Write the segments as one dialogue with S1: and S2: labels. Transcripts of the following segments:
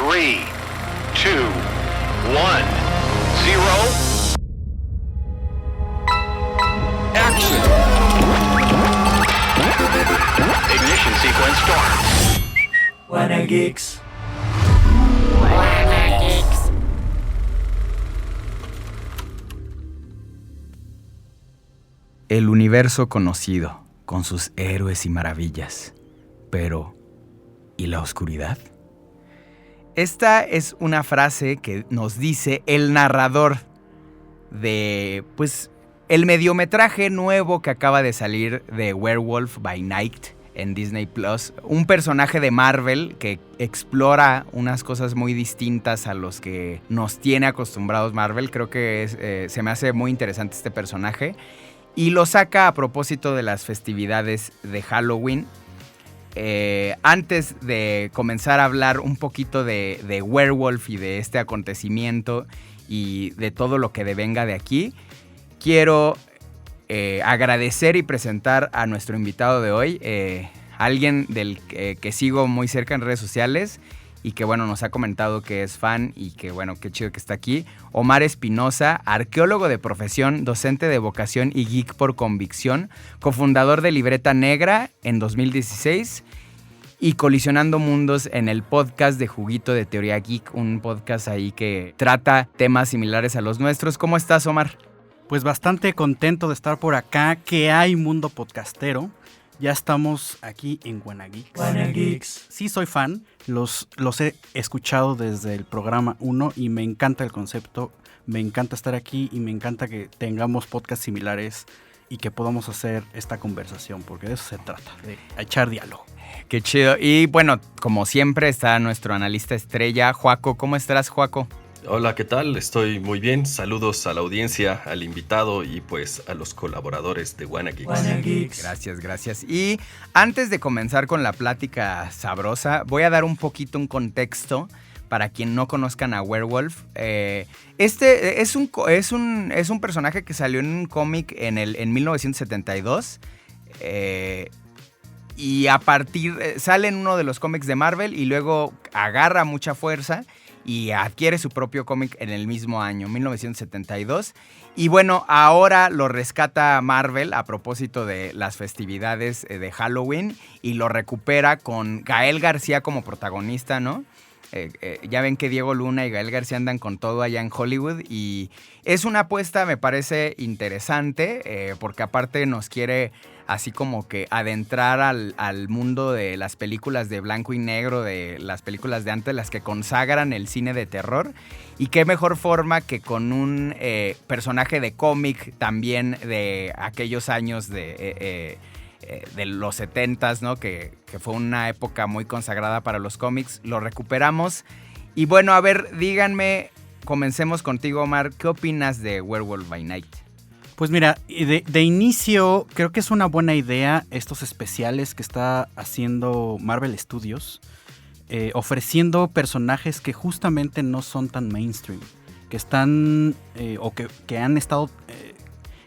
S1: 3, 2, 1, 0. Action! Ignition sequence start.
S2: WannaGeeks.
S3: El universo conocido, con sus héroes y maravillas. Pero, ¿y la oscuridad? Esta es una frase que nos dice el narrador de, el mediometraje nuevo que acaba de salir de Werewolf by Night en Disney Plus. Un personaje de Marvel que explora unas cosas muy distintas a los que nos tiene acostumbrados Marvel. Creo que se me hace muy interesante este personaje. Y lo saca a propósito de las festividades de Halloween. Antes de comenzar a hablar un poquito de Werewolf y de este acontecimiento y de todo lo que devenga de aquí, quiero agradecer y presentar a nuestro invitado de hoy, alguien del que sigo muy cerca en redes sociales y que nos ha comentado que es fan y que qué chido que está aquí. Omar Espinosa, arqueólogo de profesión, docente de vocación y geek por convicción, cofundador de Libreta Negra en 2016 y Colisionando Mundos en el podcast de Juguito de Teoría Geek, un podcast ahí que trata temas similares a los nuestros. ¿Cómo estás, Omar?
S4: Pues bastante contento de estar por acá, que hay mundo podcastero. Ya estamos aquí en
S2: WannaGeeks.
S4: Sí, soy fan. Los he escuchado desde el programa 1 y me encanta el concepto. Me encanta estar aquí y me encanta que tengamos podcasts similares y que podamos hacer esta conversación, porque de eso se trata, de echar diálogo.
S3: Qué chido. Y como siempre está nuestro analista estrella, Joaco. ¿Cómo estás, Joaco?
S5: Hola, ¿qué tal? Estoy muy bien. Saludos a la audiencia, al invitado y a los colaboradores de WannaGeeks.
S3: Gracias. Y antes de comenzar con la plática sabrosa, voy a dar un contexto para quien no conozcan a Werewolf. Este es un personaje que salió en un cómic en 1972. Y sale en uno de los cómics de Marvel y luego agarra mucha fuerza y adquiere su propio cómic en el mismo año, 1972. Y ahora lo rescata Marvel a propósito de las festividades de Halloween y lo recupera con Gael García como protagonista, ¿no? Ya ven que Diego Luna y Gael García andan con todo allá en Hollywood y es una apuesta, me parece interesante, porque aparte nos quiere así como que adentrar al mundo de las películas de blanco y negro, de las películas de antes, las que consagran el cine de terror. Y qué mejor forma que con un personaje de cómic también de aquellos años de los 70s, ¿no? Que fue una época muy consagrada para los cómics. Lo recuperamos. Y a ver, díganme, comencemos contigo, Omar. ¿Qué opinas de Werewolf by Night?
S4: Pues mira, de inicio creo que es una buena idea estos especiales que está haciendo Marvel Studios, ofreciendo personajes que justamente no son tan mainstream, que están que han estado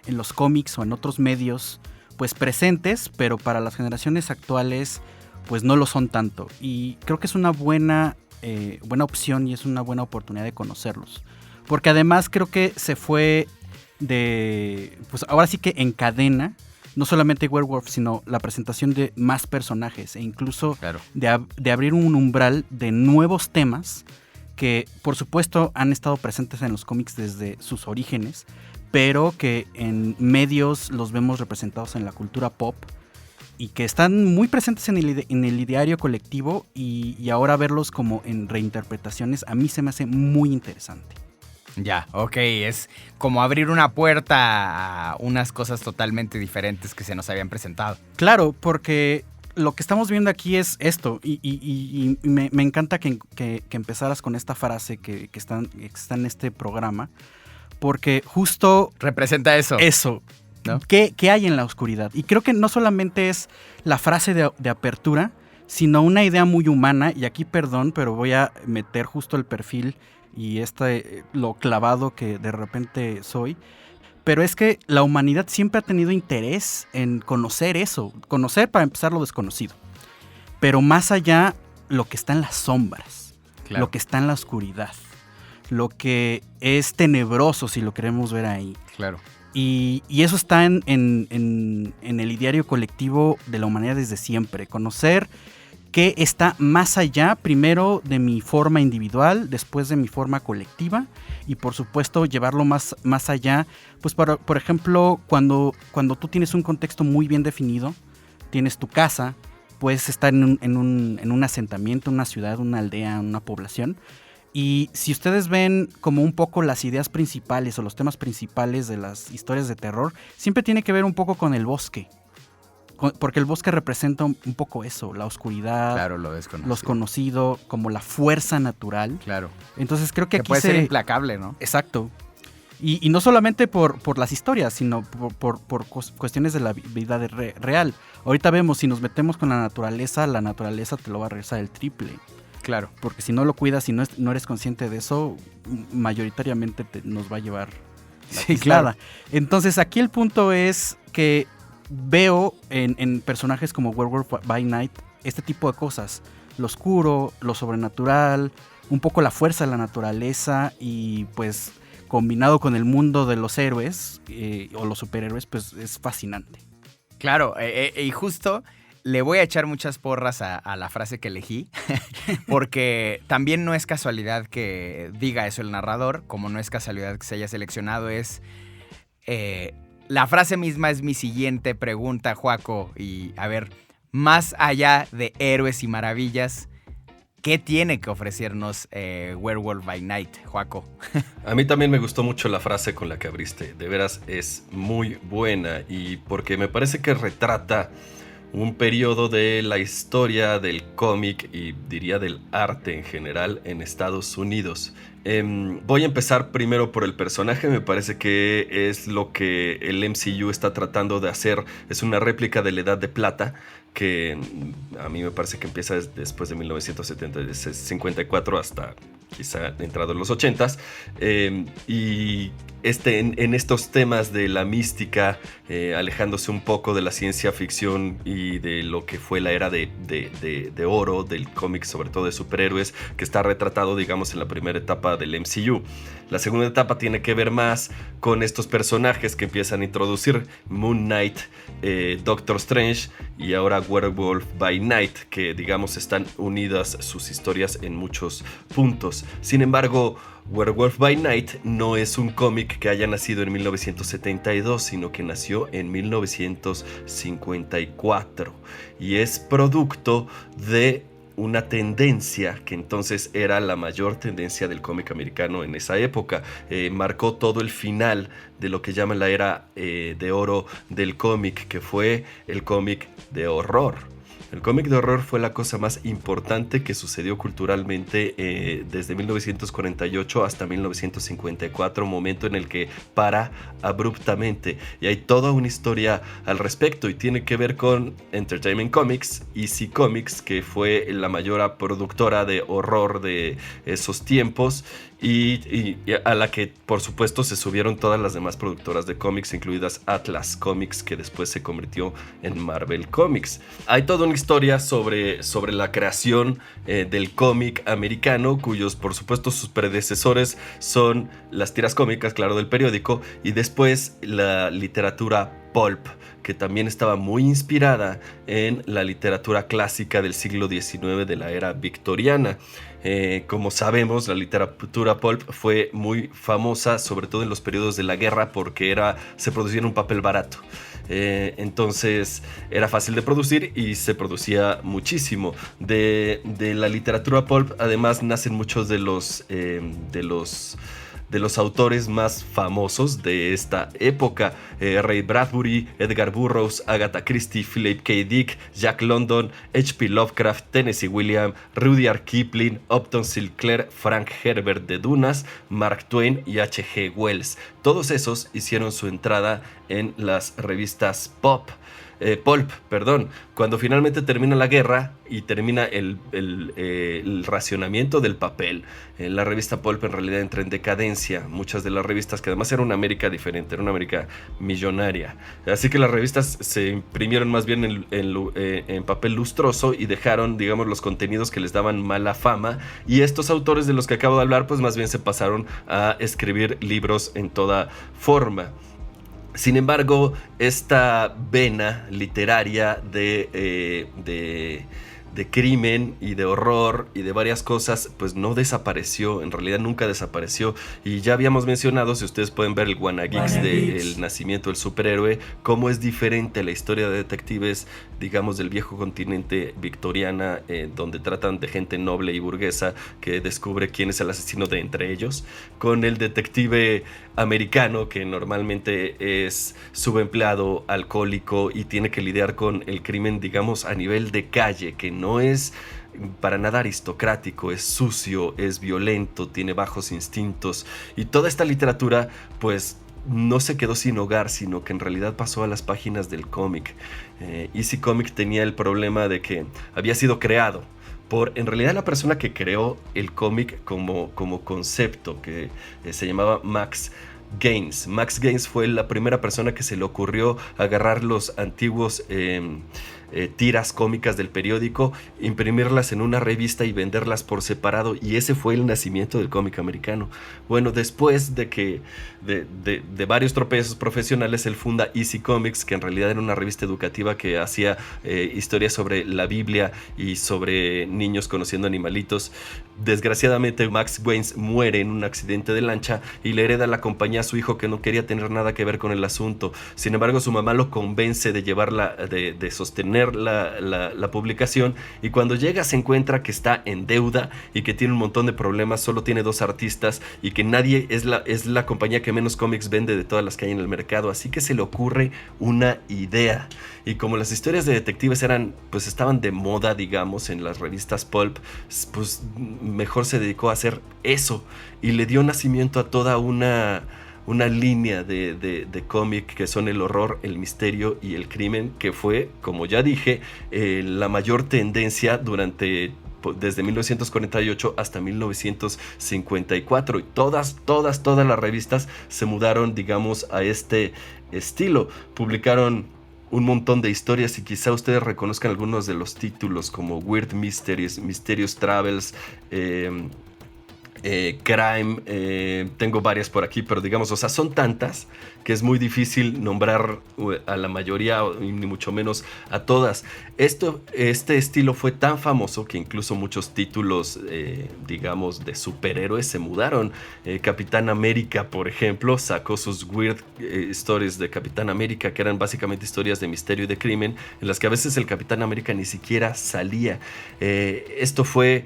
S4: en los cómics o en otros medios pues presentes, pero para las generaciones actuales pues no lo son tanto. Y creo que es una buena opción y es una buena oportunidad de conocerlos. Porque además creo que se fue pues ahora sí que encadena no solamente Werewolf, sino la presentación de más personajes e incluso
S3: claro,
S4: de abrir un umbral de nuevos temas que por supuesto han estado presentes en los cómics desde sus orígenes, pero que en medios los vemos representados en la cultura pop y que están muy presentes en el ideario colectivo y ahora verlos como en reinterpretaciones a mí se me hace muy interesante.
S3: Ya, ok, es como abrir una puerta a unas cosas totalmente diferentes que se nos habían presentado.
S4: Claro, porque lo que estamos viendo aquí es esto y me encanta que empezaras con esta frase que está en este programa, porque justo
S3: representa eso.
S4: Eso, ¿no? ¿Qué hay en la oscuridad? Y creo que no solamente es la frase de apertura, sino una idea muy humana, y aquí perdón, pero voy a meter justo el perfil y lo clavado que de repente soy, pero es que la humanidad siempre ha tenido interés en conocer eso, conocer para empezar lo desconocido, pero más allá lo que está en las sombras.
S3: Claro.
S4: lo que está en la oscuridad, lo que es tenebroso, si lo queremos ver ahí.
S3: Claro.
S4: Y eso está en el ideario colectivo de la humanidad desde siempre. Conocer qué está más allá, primero de mi forma individual, después de mi forma colectiva, y por supuesto llevarlo más allá. Pues por ejemplo, cuando tú tienes un contexto muy bien definido, tienes tu casa, puedes estar en un asentamiento, una ciudad, una aldea, una población. Y si ustedes ven como un poco las ideas principales o los temas principales de las historias de terror, siempre tiene que ver un poco con el bosque. Porque el bosque representa un poco eso, la oscuridad,
S3: Claro, lo desconocido.
S4: lo desconocido, como la fuerza natural.
S3: Claro.
S4: Entonces creo que
S3: Que
S4: aquí
S3: puede ser implacable, ¿no?
S4: Exacto. Y no solamente por las historias, sino por cuestiones de la vida real. Ahorita vemos, si nos metemos con la naturaleza te lo va a regresar el triple.
S3: Claro.
S4: Porque si no lo cuidas y no eres consciente de eso, mayoritariamente nos va a llevar la
S3: Sí,
S4: pislada.
S3: claro.
S4: Entonces aquí el punto es que veo en personajes como Werewolf by Night este tipo de cosas. Lo oscuro, lo sobrenatural, un poco la fuerza de la naturaleza y pues combinado con el mundo de los héroes o los superhéroes, pues es fascinante.
S3: Claro, y justo le voy a echar muchas porras a la frase que elegí, porque también no es casualidad que diga eso el narrador, como no es casualidad que se haya seleccionado, la frase misma es mi siguiente pregunta, Joaco, y a ver, más allá de héroes y maravillas, ¿qué tiene que ofrecernos Werewolf by Night, Joaco?
S5: A mí también me gustó mucho la frase con la que abriste, de veras es muy buena y porque me parece que retrata un periodo de la historia del cómic y diría del arte en general en Estados Unidos. Voy a empezar primero por el personaje, me parece que es lo que el MCU está tratando de hacer, es una réplica de la Edad de Plata, que a mí me parece que empieza después de 1954 hasta quizá entrado en los 80s, y en estos temas de la mística, alejándose un poco de la ciencia ficción y de lo que fue la era de oro del cómic, sobre todo de superhéroes, que está retratado, digamos, en la primera etapa del MCU. La segunda etapa tiene que ver más con estos personajes que empiezan a introducir: Moon Knight, Doctor Strange y ahora Werewolf by Night, que digamos están unidas sus historias en muchos puntos. Sin embargo, Werewolf by Night no es un cómic que haya nacido en 1972, sino que nació en 1954 y es producto de una tendencia que entonces era la mayor tendencia del cómic americano en esa época. Marcó todo el final de lo que llaman la era de oro del cómic, que fue el cómic de horror. El cómic de horror fue la cosa más importante que sucedió culturalmente desde 1948 hasta 1954, momento en el que para abruptamente. Y hay toda una historia al respecto y tiene que ver con Entertainment Comics, EC Comics, que fue la mayor productora de horror de esos tiempos, y a la que por supuesto se subieron todas las demás productoras de cómics, incluidas Atlas Comics, que después se convirtió en Marvel Comics. Hay toda una historia sobre la creación del cómic americano, cuyos por supuesto sus predecesores son las tiras cómicas, claro, del periódico, y después la literatura pulp, que también estaba muy inspirada en la literatura clásica del siglo XIX, de la era victoriana. Como sabemos, la literatura pulp fue muy famosa, sobre todo en los periodos de la guerra, porque se producía en un papel barato. Entonces era fácil de producir y se producía muchísimo. De la literatura pulp, además, nacen muchos de los autores más famosos de esta época: Ray Bradbury, Edgar Burroughs, Agatha Christie, Philip K. Dick, Jack London, H.P. Lovecraft, Tennessee Williams, Rudyard Kipling, Upton Sinclair, Frank Herbert de Dunas, Mark Twain y H.G. Wells. Todos esos hicieron su entrada en las revistas pop. Pulp, perdón. Cuando finalmente termina la guerra y termina el racionamiento del papel, la revista Pulp en realidad entra en decadencia. Muchas de las revistas, que además era una América diferente, era una América millonaria. Así que las revistas se imprimieron más bien en papel lustroso y dejaron, digamos, los contenidos que les daban mala fama. Y estos autores de los que acabo de hablar, pues más bien se pasaron a escribir libros en toda forma. Sin embargo, esta vena literaria de crimen y de horror y de varias cosas, pues no desapareció, en realidad nunca desapareció. Y ya habíamos mencionado, si ustedes pueden ver el WannaGeeks del nacimiento del superhéroe, cómo es diferente la historia de detectives, digamos, del viejo continente victoriana, donde tratan de gente noble y burguesa que descubre quién es el asesino de entre ellos, con el detective americano, que normalmente es subempleado, alcohólico y tiene que lidiar con el crimen, digamos, a nivel de calle, que no es para nada aristocrático, es sucio, es violento, tiene bajos instintos. Y toda esta literatura, pues, no se quedó sin hogar, sino que en realidad pasó a las páginas del cómic. EC Comic tenía el problema de que había sido creado por, en realidad, la persona que creó el cómic como concepto, que se llamaba Max Gaines. Max Gaines fue la primera persona que se le ocurrió agarrar los antiguos tiras cómicas del periódico, imprimirlas en una revista y venderlas por separado, y ese fue el nacimiento del cómic americano. Bueno, después de que de varios tropezos profesionales, él funda EC Comics, que en realidad era una revista educativa que hacía historias sobre la Biblia y sobre niños conociendo animalitos. Desgraciadamente, Max Gaines muere en un accidente de lancha y le hereda la compañía a su hijo, que no quería tener nada que ver con el asunto. Sin embargo, su mamá lo convence de llevarla, de sostener la publicación, y cuando llega se encuentra que está en deuda y que tiene un montón de problemas, solo tiene 2 artistas y que nadie es la compañía que menos cómics vende de todas las que hay en el mercado. Así que se le ocurre una idea, y como las historias de detectives estaban de moda, digamos, en las revistas pulp, pues mejor se dedicó a hacer eso, y le dio nacimiento a toda una línea de cómic que son el horror, el misterio y el crimen, que fue, como ya dije, la mayor tendencia desde 1948 hasta 1954, y todas las revistas se mudaron, digamos, a este estilo. Publicaron un montón de historias, y quizá ustedes reconozcan algunos de los títulos, como Weird Mysteries, Mysterious Travels, Crime. Tengo varias por aquí, pero digamos, o sea, son tantas que es muy difícil nombrar a la mayoría, ni mucho menos a todas. Este estilo fue tan famoso que incluso muchos títulos, digamos, de superhéroes se mudaron. Capitán América, por ejemplo, sacó sus Weird Stories de Capitán América, que eran básicamente historias de misterio y de crimen, en las que a veces el Capitán América ni siquiera salía. Esto fue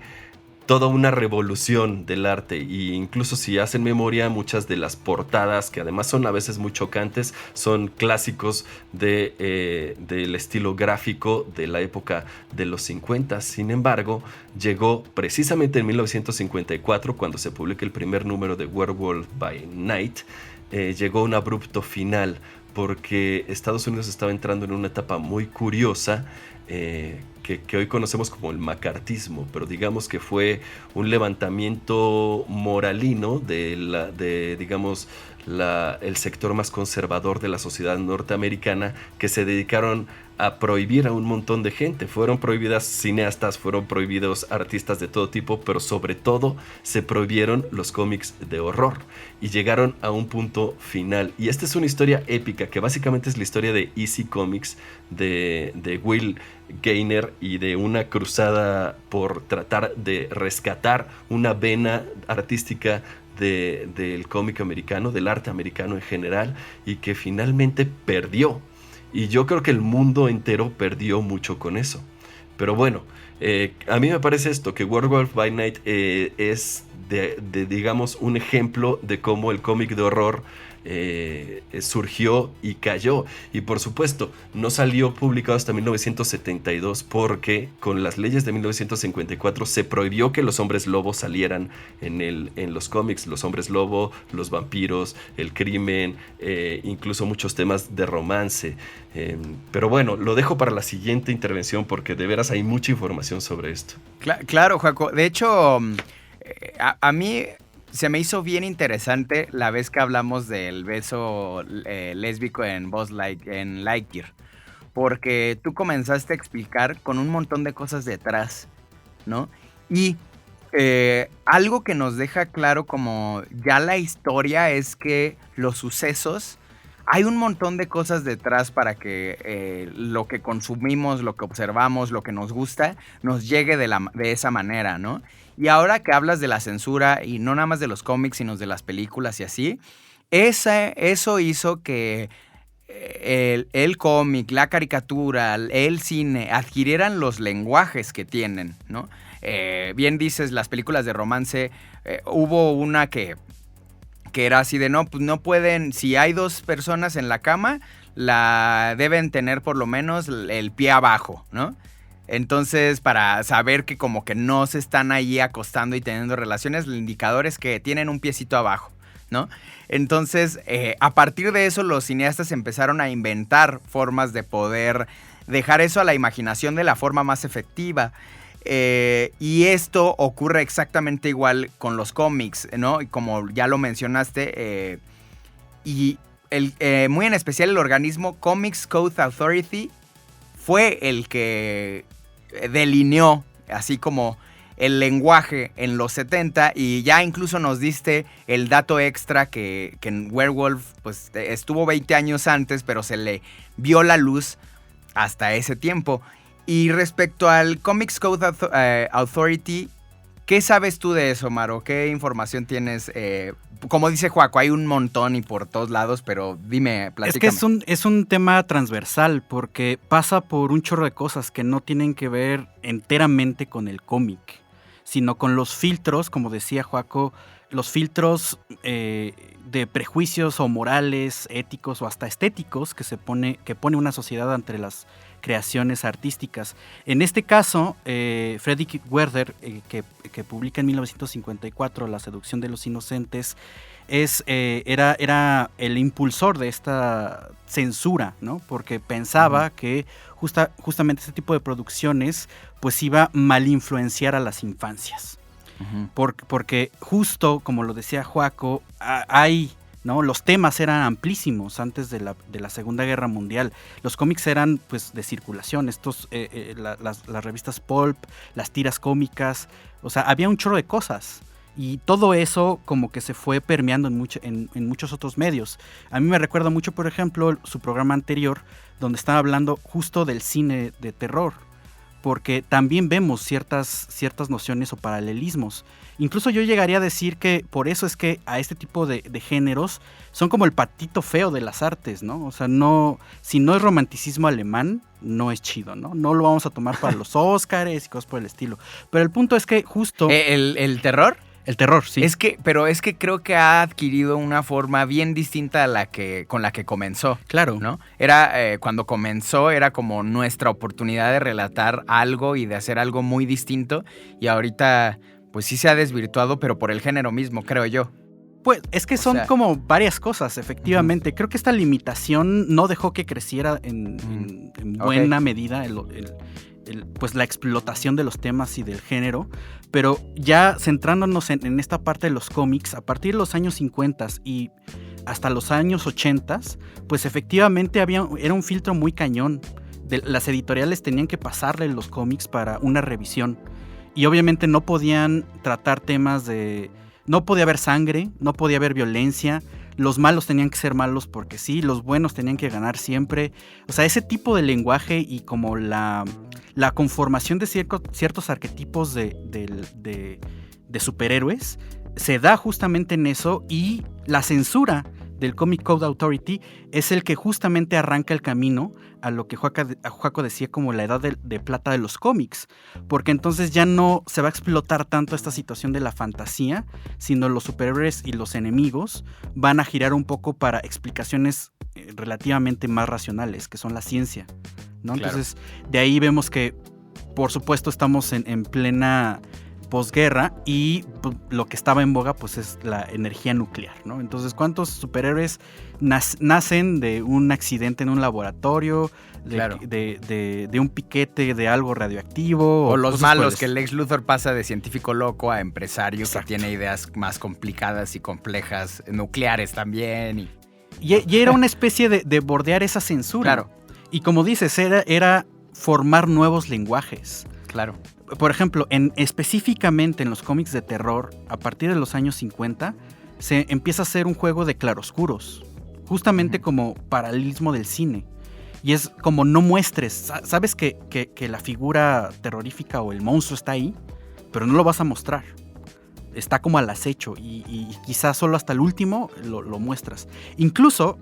S5: toda una revolución del arte, y incluso si hacen memoria, muchas de las portadas, que además son a veces muy chocantes, son clásicos del estilo gráfico de la época de los 50. Sin embargo, llegó precisamente en 1954, cuando se publica el primer número de Werewolf by Night, llegó un abrupto final, porque Estados Unidos estaba entrando en una etapa muy curiosa, que hoy conocemos como el macartismo, pero digamos que fue un levantamiento moralino digamos, el sector más conservador de la sociedad norteamericana, que se dedicaron a prohibir a un montón de gente. Fueron prohibidas cineastas, fueron prohibidos artistas de todo tipo, pero sobre todo se prohibieron los cómics de horror, y llegaron a un punto final. Y esta es una historia épica, que básicamente es la historia de EC Comics, de Will Gainer, y de una cruzada por tratar de rescatar una vena artística del cómic americano, del arte americano en general, y que finalmente perdió. Y yo creo que el mundo entero perdió mucho con eso. Pero bueno, a mí me parece esto, que Werewolf by Night es digamos, un ejemplo de cómo el cómic de horror surgió y cayó. Y por supuesto, no salió publicado hasta 1972 porque con las leyes de 1954 se prohibió que los hombres lobo salieran en los cómics. Los hombres lobo, los vampiros, el crimen, incluso muchos temas de romance. Pero bueno, lo dejo para la siguiente intervención porque de veras hay mucha información sobre esto.
S3: Claro, Joaco. De hecho, a mí se me hizo bien interesante la vez que hablamos del beso lésbico en en Lightyear. Porque tú comenzaste a explicar con un montón de cosas detrás, ¿no? Y algo que nos deja claro como ya la historia es que los sucesos, hay un montón de cosas detrás para que lo que consumimos, lo que observamos, lo que nos gusta, nos llegue de esa manera, ¿no? Y ahora que hablas de la censura, y no nada más de los cómics, sino de las películas y así, eso hizo que el cómic, la caricatura, el cine adquirieran los lenguajes que tienen, ¿no? Bien dices, las películas de romance, hubo una que era así de pues no pueden, si hay dos personas en la cama, la deben tener por lo menos el pie abajo, ¿no? Entonces, para saber que como que no se están ahí acostando y teniendo relaciones, el indicador es que tienen un piecito abajo, ¿no? Entonces, a partir de eso, los cineastas empezaron a inventar formas de poder dejar eso a la imaginación de la forma más efectiva. Y esto ocurre exactamente igual con los cómics, ¿no? Y como ya lo mencionaste, y muy en especial el organismo Comics Code Authority fue el que delineó así como el lenguaje en los 70, y ya incluso nos diste el dato extra que en Werewolf pues estuvo 20 años antes, pero se le vio la luz hasta ese tiempo. Y respecto al Comics Code Authority, ¿qué sabes tú de eso, Maro? ¿Qué información tienes? Como dice Joaco, hay un montón y por todos lados, pero dime, platícame.
S4: Es que es un tema transversal porque pasa por un chorro de cosas que no tienen que ver enteramente con el cómic, sino con los filtros, como decía Joaco, los filtros de prejuicios o morales, éticos o hasta estéticos que pone una sociedad ante las creaciones artísticas. En este caso, Frederick Werther, que publica en 1954 La seducción de los inocentes, era el impulsor de esta censura, ¿no? Porque pensaba que justamente este tipo de producciones pues iba a mal influenciar a las infancias. Porque justo, como lo decía Joaco, ¿no? Los temas eran amplísimos antes de la Segunda Guerra Mundial. Los cómics eran pues de circulación, las revistas pulp, las tiras cómicas, o sea, había un chorro de cosas. Y todo eso como que se fue permeando en muchos otros medios. A mí me recuerda mucho, por ejemplo, su programa anterior, donde estaba hablando justo del cine de terror, porque también vemos ciertas nociones o paralelismos. Incluso yo llegaría a decir que por eso es que a este tipo de géneros son como el patito feo de las artes, ¿no? O sea, si no es romanticismo alemán, no es chido, ¿no? No lo vamos a tomar para los Óscares y cosas por el estilo. Pero el punto es que justo...
S3: ¿El terror?
S4: El terror, sí.
S3: Pero es que creo que ha adquirido una forma bien distinta con la que comenzó.
S4: Claro.
S3: ¿No? Cuando comenzó era como nuestra oportunidad de relatar algo y de hacer algo muy distinto. Y ahorita, pues sí se ha desvirtuado, pero por el género mismo, creo yo.
S4: Pues es que son como varias cosas, efectivamente. Creo que esta limitación no dejó que creciera en buena medida pues la explotación de los temas y del género, pero ya centrándonos en esta parte de los cómics, a partir de los años 50 y hasta los años 80, pues efectivamente era un filtro muy cañón. Las editoriales tenían que pasarle los cómics para una revisión y obviamente no podían tratar temas no podía haber sangre, no podía haber violencia. Los malos tenían que ser malos porque sí, los buenos tenían que ganar siempre. O sea, ese tipo de lenguaje y como la conformación de ciertos arquetipos de superhéroes se da justamente en eso, y la censura del Comic Code Authority es el que justamente arranca el camino a lo que Joaco decía como la edad de plata de los cómics, porque entonces ya no se va a explotar tanto esta situación de la fantasía, sino los superhéroes y los enemigos van a girar un poco para explicaciones relativamente más racionales, que son la ciencia, ¿no?
S3: Claro.
S4: Entonces, de ahí vemos que, por supuesto, estamos en plena posguerra y pues, lo que estaba en boga pues es la energía nuclear, ¿no? Entonces, ¿cuántos superhéroes nacen de un accidente en un laboratorio,
S3: Claro.
S4: de un piquete de algo radioactivo?
S3: O los
S4: cosas
S3: malos,
S4: por el
S3: que el Lex Luthor pasa de científico loco a empresario
S4: Exacto.
S3: que tiene ideas más complicadas y complejas, nucleares también.
S4: Y era una especie de bordear esa censura.
S3: Claro.
S4: Y como dices, era formar nuevos lenguajes.
S3: Claro.
S4: Por ejemplo, específicamente en los cómics de terror, a partir de los años 50, se empieza a hacer un juego de claroscuros, justamente como paralelismo del cine. Y es como no muestres, sabes que la figura terrorífica o el monstruo está ahí, pero no lo vas a mostrar. Está como al acecho y quizás solo hasta el último lo muestras. Incluso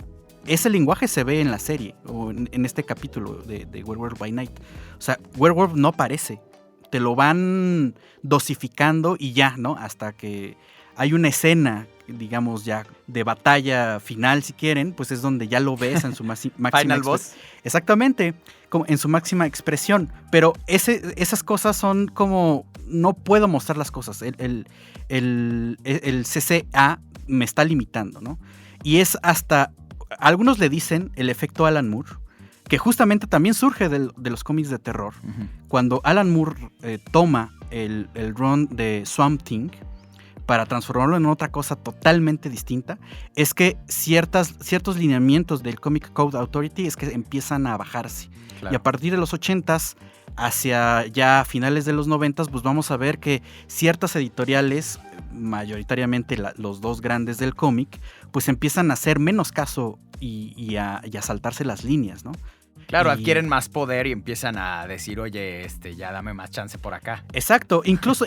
S4: ese lenguaje se ve en la serie, o en este capítulo de Werewolf by Night. O sea, Werewolf no aparece. Te lo van dosificando y ya, ¿no? Hasta que hay una escena, digamos ya, de batalla final, si quieren, pues es donde ya lo ves en su máxima
S3: Final boss.
S4: Exactamente, como en su máxima expresión. Pero esas cosas son como, no puedo mostrar las cosas. El CCA me está limitando, ¿no? Y es hasta, algunos le dicen el efecto Alan Moore, que justamente también surge de los cómics de terror.
S3: Ujú.
S4: Cuando Alan Moore toma el run de Swamp Thing para transformarlo en otra cosa totalmente distinta, es que ciertos lineamientos del Comic Code Authority es que empiezan a bajarse.
S3: Claro.
S4: Y a partir de los 80s, hacia ya finales de los 90s, pues vamos a ver que ciertas editoriales, mayoritariamente los dos grandes del cómic, pues empiezan a hacer menos caso y a saltarse las líneas, ¿no?
S3: Claro,
S4: Y-
S3: adquieren más poder y empiezan a decir, oye, ya dame más chance por acá.
S4: Exacto, incluso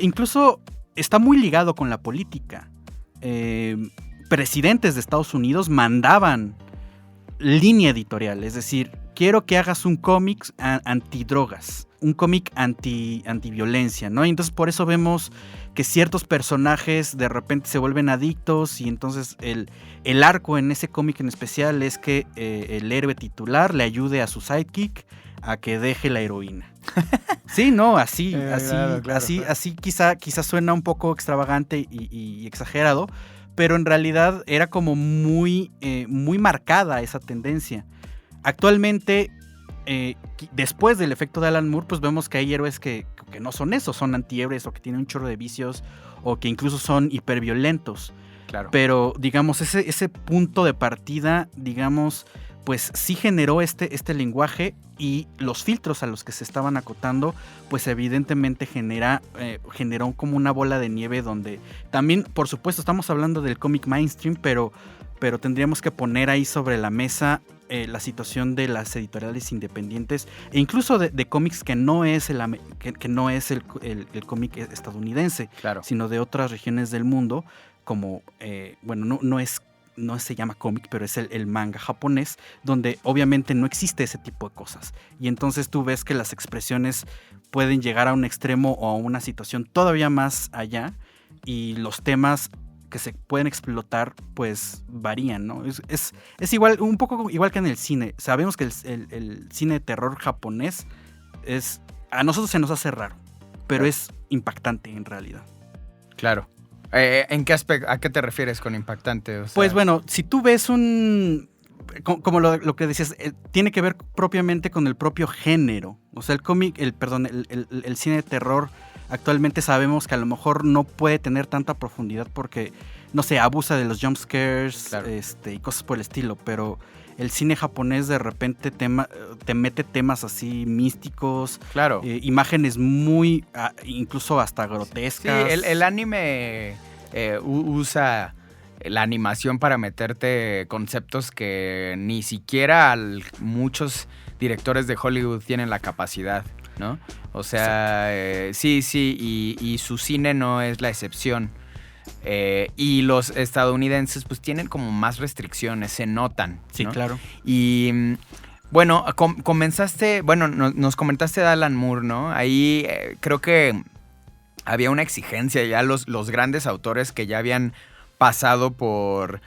S4: está muy ligado con la política. Presidentes de Estados Unidos mandaban línea editorial, es decir, quiero que hagas un cómic antidrogas, un cómic antiviolencia, ¿no? Y entonces por eso vemos que ciertos personajes de repente se vuelven adictos y entonces el arco en ese cómic en especial es que el héroe titular le ayude a su sidekick a que deje la heroína. Sí, no, así quizá suena un poco extravagante y exagerado, pero en realidad era como muy marcada esa tendencia. Actualmente, después del efecto de Alan Moore, pues vemos que hay héroes que no son eso, son antihéroes o que tienen un chorro de vicios o que incluso son hiperviolentos.
S3: Claro.
S4: Pero, digamos, ese punto de partida, digamos, pues sí generó este lenguaje y los filtros a los que se estaban acotando, pues evidentemente generó como una bola de nieve donde también, por supuesto, estamos hablando del cómic mainstream, pero tendríamos que poner ahí sobre la mesa la situación de las editoriales independientes e incluso de cómics que no es el cómic estadounidense,
S3: Claro.
S4: sino de otras regiones del mundo, como, no se llama cómic, pero es el manga japonés, donde obviamente no existe ese tipo de cosas. Y entonces tú ves que las expresiones pueden llegar a un extremo o a una situación todavía más allá, y los temas que se pueden explotar, pues varían, ¿no? Es igual, un poco igual que en el cine. Sabemos que el cine de terror japonés a nosotros se nos hace raro, pero es impactante en realidad.
S3: Claro. ¿En qué aspecto? ¿A qué te refieres con impactante? O sea,
S4: Pues bueno, si tú ves como lo que decías, tiene que ver propiamente con el propio género. O sea, el cine de terror actualmente sabemos que a lo mejor no puede tener tanta profundidad porque, no sé, abusa de los jump scares,
S3: Claro.
S4: y cosas por el estilo, pero el cine japonés de repente te mete temas así místicos,
S3: Claro.
S4: imágenes muy, incluso hasta
S3: Sí,
S4: grotescas.
S3: el anime usa la animación para meterte conceptos que ni siquiera muchos directores de Hollywood tienen la capacidad, ¿no? O sea, sí, y su cine no es la excepción. Y los estadounidenses pues tienen como más restricciones, se notan.
S4: Sí,
S3: ¿no?
S4: claro.
S3: Y bueno, nos comentaste de Alan Moore, ¿no? Ahí creo que había una exigencia ya los grandes autores que ya habían pasado por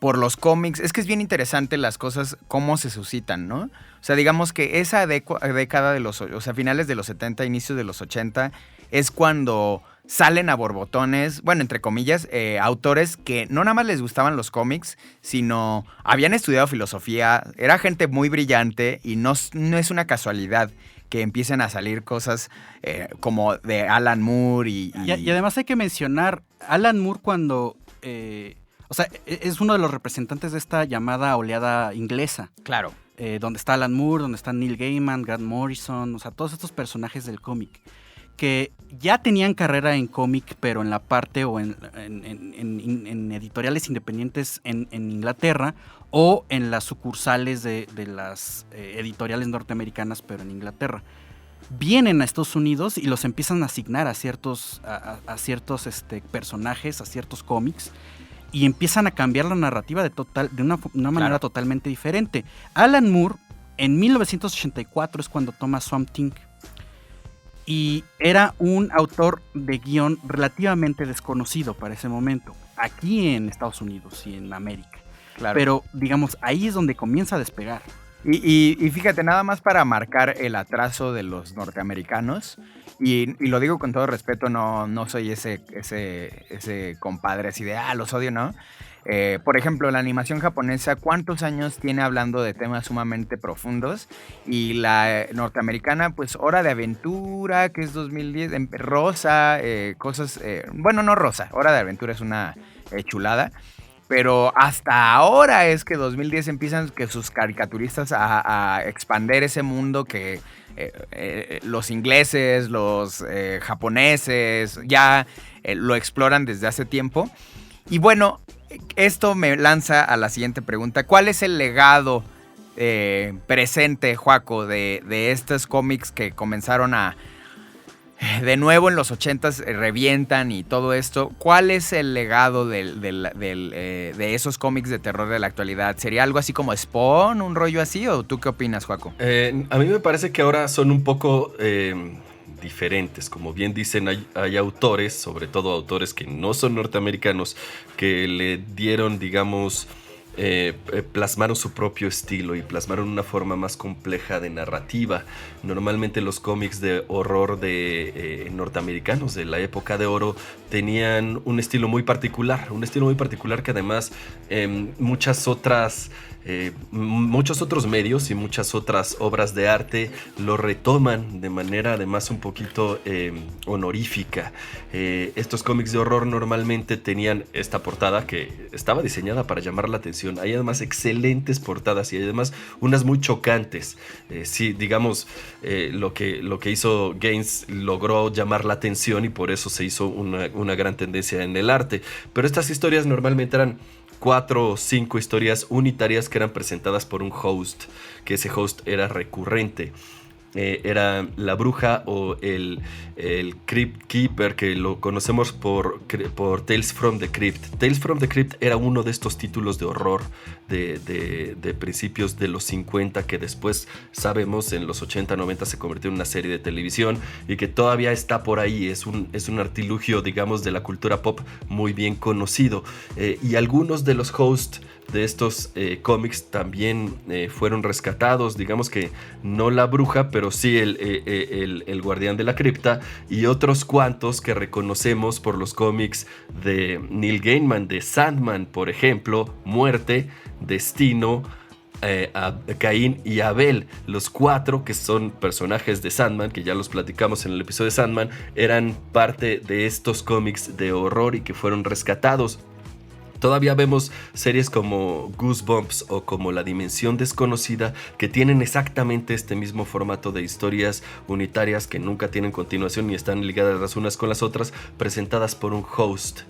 S3: los cómics. Es que es bien interesante las cosas, cómo se suscitan, ¿no? O sea, digamos que esa década de finales de los 70, inicios de los 80, es cuando salen a borbotones, bueno, entre comillas, autores que no nada más les gustaban los cómics, sino habían estudiado filosofía, era gente muy brillante y no es una casualidad que empiecen a salir cosas como de Alan Moore y
S4: además hay que mencionar, Alan Moore cuando... es uno de los representantes de esta llamada oleada inglesa.
S3: Claro.
S4: Donde está Alan Moore, donde está Neil Gaiman, Grant Morrison, o sea, todos estos personajes del cómic que ya tenían carrera en cómic, pero en la parte o en editoriales independientes en Inglaterra o en las sucursales de las editoriales norteamericanas, pero en Inglaterra. Vienen a Estados Unidos y los empiezan a asignar a ciertos personajes, a ciertos cómics, y empiezan a cambiar la narrativa de una manera totalmente diferente. Alan Moore, en 1984 es cuando toma Swamp Thing, y era un autor de guión relativamente desconocido para ese momento, aquí en Estados Unidos y en América.
S3: Claro.
S4: Pero, digamos, ahí es donde comienza a despegar.
S3: Y fíjate, nada más para marcar el atraso de los norteamericanos, y lo digo con todo respeto, no soy ese compadre así de, los odio, ¿no? Por ejemplo, la animación japonesa, ¿cuántos años tiene hablando de temas sumamente profundos? Y la norteamericana, pues Hora de Aventura, que es 2010, Rosa, cosas... bueno, no Rosa, Hora de Aventura es una chulada. Pero hasta ahora es que 2010 empiezan que sus caricaturistas a expander ese mundo que los ingleses, los japoneses ya lo exploran desde hace tiempo. Y bueno, esto me lanza a la siguiente pregunta. ¿Cuál es el legado presente, Joaco, de estos cómics que comenzaron de nuevo en los 80s revientan y todo esto? ¿Cuál es el legado de esos cómics de terror de la actualidad? ¿Sería algo así como Spawn, un rollo así? ¿O tú qué opinas, Joaco?
S5: A mí me parece que ahora son un poco diferentes. Como bien dicen, hay autores, sobre todo autores que no son norteamericanos, que le dieron, digamos... plasmaron su propio estilo y plasmaron una forma más compleja de narrativa. Normalmente los cómics de horror de norteamericanos de la época de oro tenían un estilo muy particular que además muchos otros medios y muchas otras obras de arte lo retoman de manera además un poquito honorífica. Estos cómics de horror normalmente tenían esta portada que estaba diseñada para llamar la atención. Hay además excelentes portadas y además unas muy chocantes. Sí, digamos, lo que hizo Gaines logró llamar la atención y por eso se hizo una gran tendencia en el arte. Pero estas historias normalmente eran 4 o 5 historias unitarias que eran presentadas por un host, que ese host era recurrente. Era la bruja o el Crypt Keeper, que lo conocemos por Tales from the Crypt. Tales from the Crypt era uno de estos títulos de horror de principios de los 50 que después sabemos en los 80, 90 se convirtió en una serie de televisión y que todavía está por ahí. Es un artilugio, digamos, de la cultura pop muy bien conocido. Y algunos de los hosts de estos cómics también fueron rescatados, digamos que no la bruja, pero sí el guardián de la cripta, y otros cuantos que reconocemos por los cómics de Neil Gaiman, de Sandman, por ejemplo, Muerte, Destino, a Caín y Abel. Los 4 que son personajes de Sandman, que ya los platicamos en el episodio de Sandman, eran parte de estos cómics de horror y que fueron rescatados. Todavía vemos series como Goosebumps o como La Dimensión Desconocida que tienen exactamente este mismo formato de historias unitarias que nunca tienen continuación ni están ligadas las unas con las otras, presentadas por un host.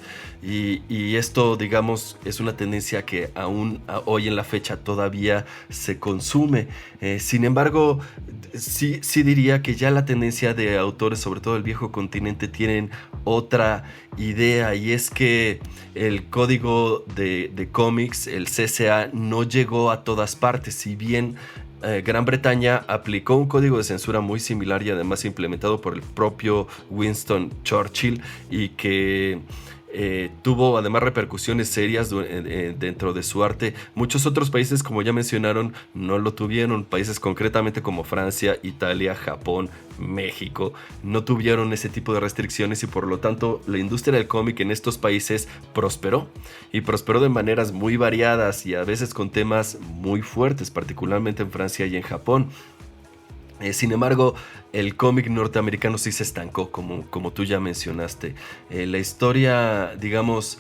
S5: Y esto, digamos, es una tendencia que aún hoy en la fecha todavía se consume. Sin embargo, sí diría que ya la tendencia de autores, sobre todo del viejo continente, tienen otra idea, y es que el código de cómics, el CCA, no llegó a todas partes. Si bien Gran Bretaña aplicó un código de censura muy similar y además implementado por el propio Winston Churchill, y que tuvo además repercusiones serias dentro de su arte, muchos otros países, como ya mencionaron, no lo tuvieron. Países concretamente como Francia, Italia, Japón, México, no tuvieron ese tipo de restricciones, y por lo tanto la industria del cómic en estos países prosperó, y prosperó de maneras muy variadas y a veces con temas muy fuertes, particularmente en Francia y en Japón. Sin embargo, el cómic norteamericano sí se estancó, como tú ya mencionaste. La historia, digamos,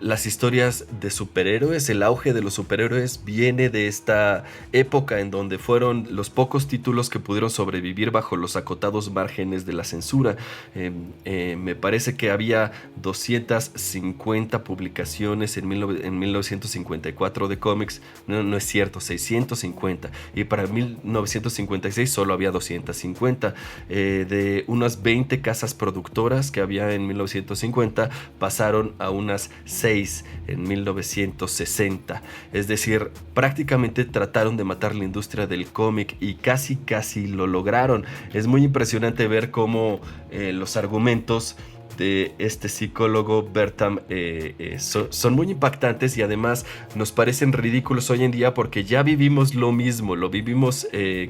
S5: las historias de superhéroes, el auge de los superhéroes viene de esta época en donde fueron los pocos títulos que pudieron sobrevivir bajo los acotados márgenes de la censura. Me parece que había 250 publicaciones en 1954 de cómics. No es cierto, 650. Y para 1956 solo había 250. De unas 20 casas productoras que había en 1950, pasaron a unas 6 en 1960. Es decir, prácticamente trataron de matar la industria del cómic y casi lo lograron. Es muy impresionante ver cómo los argumentos de este psicólogo Bertam son muy impactantes, y además nos parecen ridículos hoy en día, porque ya vivimos lo mismo. Lo vivimos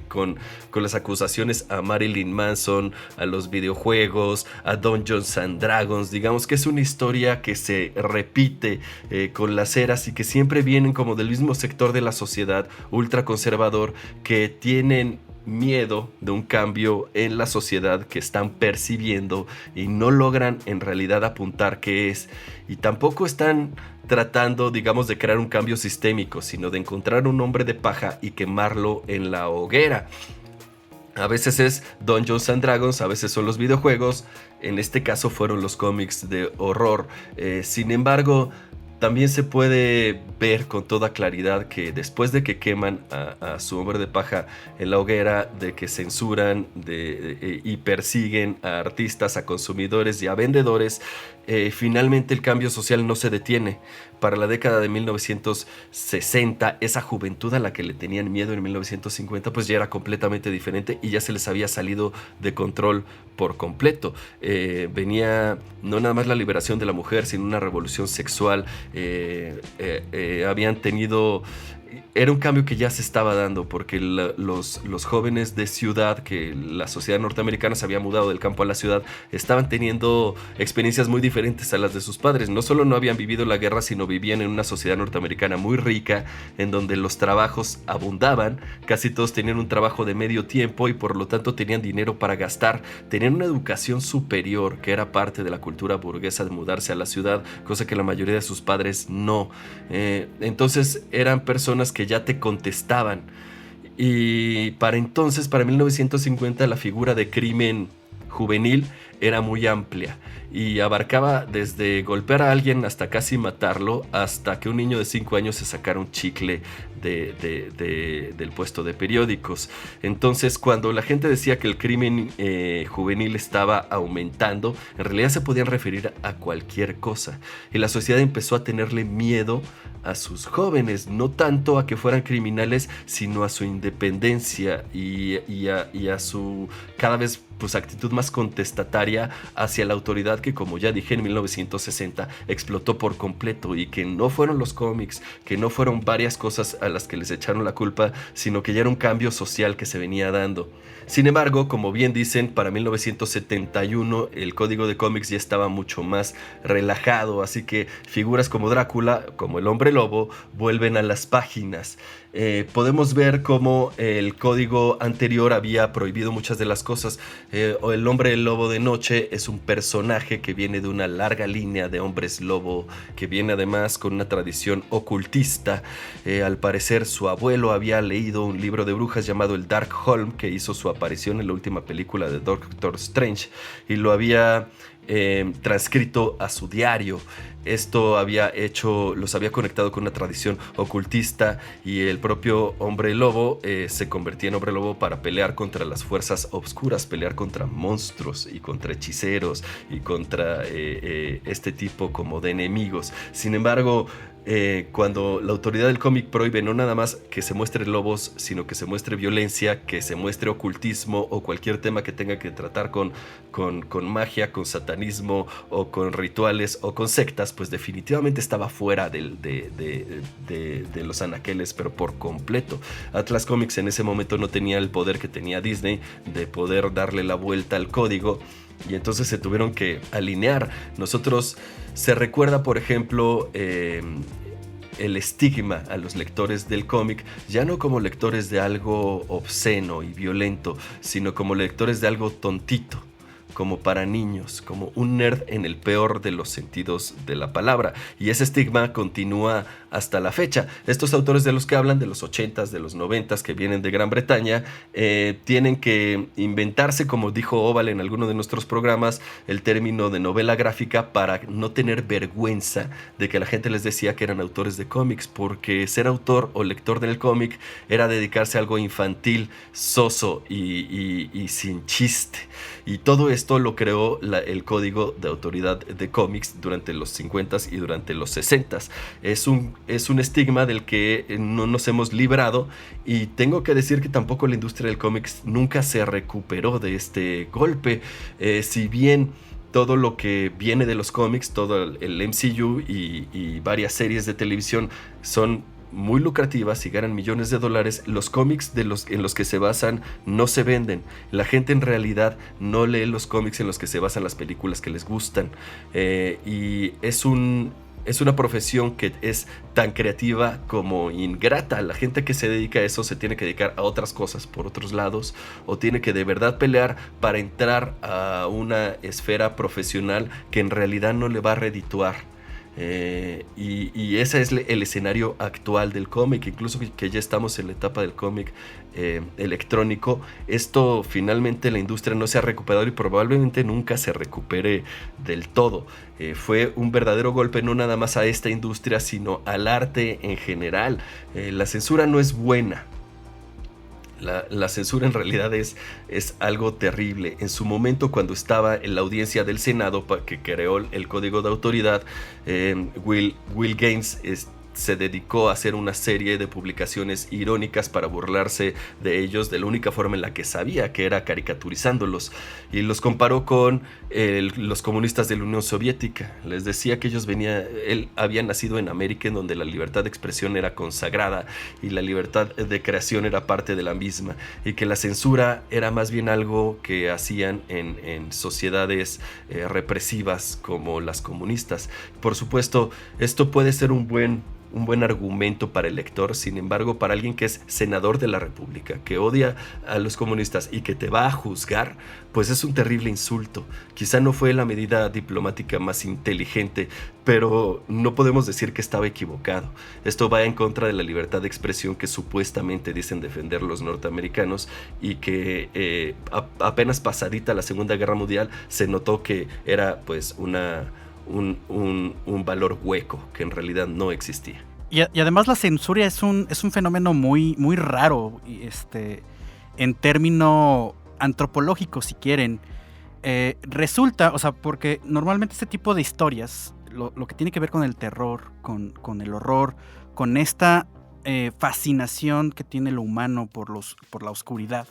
S5: con las acusaciones a Marilyn Manson, a los videojuegos, a Dungeons and Dragons. Digamos que es una historia que se repite con las eras, y que siempre vienen como del mismo sector de la sociedad ultraconservador, que tienen miedo de un cambio en la sociedad que están percibiendo y no logran en realidad apuntar qué es, y tampoco están tratando, digamos, de crear un cambio sistémico, sino de encontrar un hombre de paja y quemarlo en la hoguera. A veces es Dungeons and Dragons, a veces son los videojuegos, en este caso fueron los cómics de horror. Sin embargo, también se puede ver con toda claridad que después de que queman a su hombre de paja en la hoguera, de que censuran y persiguen a artistas, a consumidores y a vendedores, finalmente el cambio social no se detiene. Para la década de 1960, esa juventud a la que le tenían miedo en 1950, pues ya era completamente diferente, y ya se les había salido de control por completo. Venía no nada más la liberación de la mujer, sino una revolución sexual. Habían tenido... Era un cambio que ya se estaba dando, porque los jóvenes de ciudad, que la sociedad norteamericana se había mudado del campo a la ciudad, estaban teniendo experiencias muy diferentes a las de sus padres. No solo no habían vivido la guerra, sino vivían en una sociedad norteamericana muy rica, en donde los trabajos abundaban. Casi todos tenían un trabajo de medio tiempo y por lo tanto tenían dinero para gastar. Tenían una educación superior, que era parte de la cultura burguesa de mudarse a la ciudad, cosa que la mayoría de sus padres no. Entonces eran personas que ya te contestaban, y para 1950, la figura de crimen juvenil era muy amplia y abarcaba desde golpear a alguien hasta casi matarlo, hasta que un niño de 5 años se sacara un chicle del puesto de periódicos. Entonces, cuando la gente decía que el crimen juvenil estaba aumentando, en realidad se podían referir a cualquier cosa, y la sociedad empezó a tenerle miedo a sus jóvenes, no tanto a que fueran criminales, sino a su independencia y a su cada vez actitud más contestataria hacia la autoridad, que, como ya dije, en 1960 explotó por completo, y que no fueron los cómics, que no fueron varias cosas a las que les echaron la culpa, sino que ya era un cambio social que se venía dando. Sin embargo, como bien dicen, para 1971 el código de cómics ya estaba mucho más relajado, así que figuras como Drácula, como el Hombre Lobo, vuelven a las páginas. podemos ver cómo el código anterior había prohibido muchas de las cosas. El hombre lobo de noche es un personaje que viene de una larga línea de hombres lobo, que viene además con una tradición ocultista. Al parecer su abuelo había leído un libro de brujas llamado el Darkhold, que hizo su aparición en la última película de Doctor Strange, y lo había transcrito a su diario. Esto los había conectado con una tradición ocultista, y el propio hombre lobo se convertía en hombre lobo para pelear contra las fuerzas oscuras, pelear contra monstruos y contra hechiceros y contra este tipo como de enemigos. Sin embargo, cuando la autoridad del cómic prohíbe no nada más que se muestre lobos, sino que se muestre violencia, que se muestre ocultismo o cualquier tema que tenga que tratar con magia, con satanismo o con rituales o con sectas, pues definitivamente estaba fuera de los anaqueles, pero por completo. Atlas Comics en ese momento no tenía el poder que tenía Disney de poder darle la vuelta al código, y entonces se tuvieron que alinear. Se recuerda, por ejemplo, el estigma a los lectores del cómic, ya no como lectores de algo obsceno y violento, sino como lectores de algo tontito, como para niños, como un nerd en el peor de los sentidos de la palabra. Y ese estigma continúa hasta la fecha. Estos autores de los que hablan, de los 80s, de los 90s, que vienen de Gran Bretaña, tienen que inventarse, como dijo Oval en alguno de nuestros programas, el término de novela gráfica para no tener vergüenza de que la gente les decía que eran autores de cómics, porque ser autor o lector del cómic era dedicarse a algo infantil, soso y sin chiste. Y todo esto lo creó el Código de Autoridad de Cómics durante los 50s y durante los 60s. Es un estigma del que no nos hemos librado, y tengo que decir que tampoco la industria del cómics nunca se recuperó de este golpe. Si bien todo lo que viene de los cómics, todo el MCU y varias series de televisión son muy lucrativas y ganan millones de dólares, los cómics en los que se basan no se venden. La gente en realidad no lee los cómics en los que se basan las películas que les gustan, y es una profesión que es tan creativa como ingrata. La gente que se dedica a eso se tiene que dedicar a otras cosas por otros lados, o tiene que de verdad pelear para entrar a una esfera profesional que en realidad no le va a redituar. Y ese es el escenario actual del cómic, incluso que ya estamos en la etapa del cómic electrónico. Esto finalmente la industria no se ha recuperado y probablemente nunca se recupere del todo. Fue un verdadero golpe no nada más a esta industria, sino al arte en general. La censura no es buena. La censura en realidad es algo terrible. En su momento, cuando estaba en la audiencia del Senado que creó el Código de Autoridad, Will Gaines se dedicó a hacer una serie de publicaciones irónicas para burlarse de ellos de la única forma en la que sabía, que era caricaturizándolos, y los comparó con los comunistas de la Unión Soviética. Les decía que él había nacido en América, en donde la libertad de expresión era consagrada y la libertad de creación era parte de la misma, y que la censura era más bien algo que hacían en sociedades represivas como las comunistas. Por supuesto, esto puede ser un buen argumento para el lector. Sin embargo, para alguien que es senador de la República, que odia a los comunistas y que te va a juzgar, pues es un terrible insulto. Quizá no fue la medida diplomática más inteligente, pero no podemos decir que estaba equivocado. Esto va en contra de la libertad de expresión que supuestamente dicen defender los norteamericanos, y que apenas pasadita la Segunda Guerra Mundial se notó que era pues un valor hueco que en realidad no existía.
S4: Y además la censura es un fenómeno muy, muy raro, en término antropológico, si quieren. Resulta, porque normalmente este tipo de historias, lo que tiene que ver con el terror, con el horror, con esta fascinación que tiene lo humano por la oscuridad,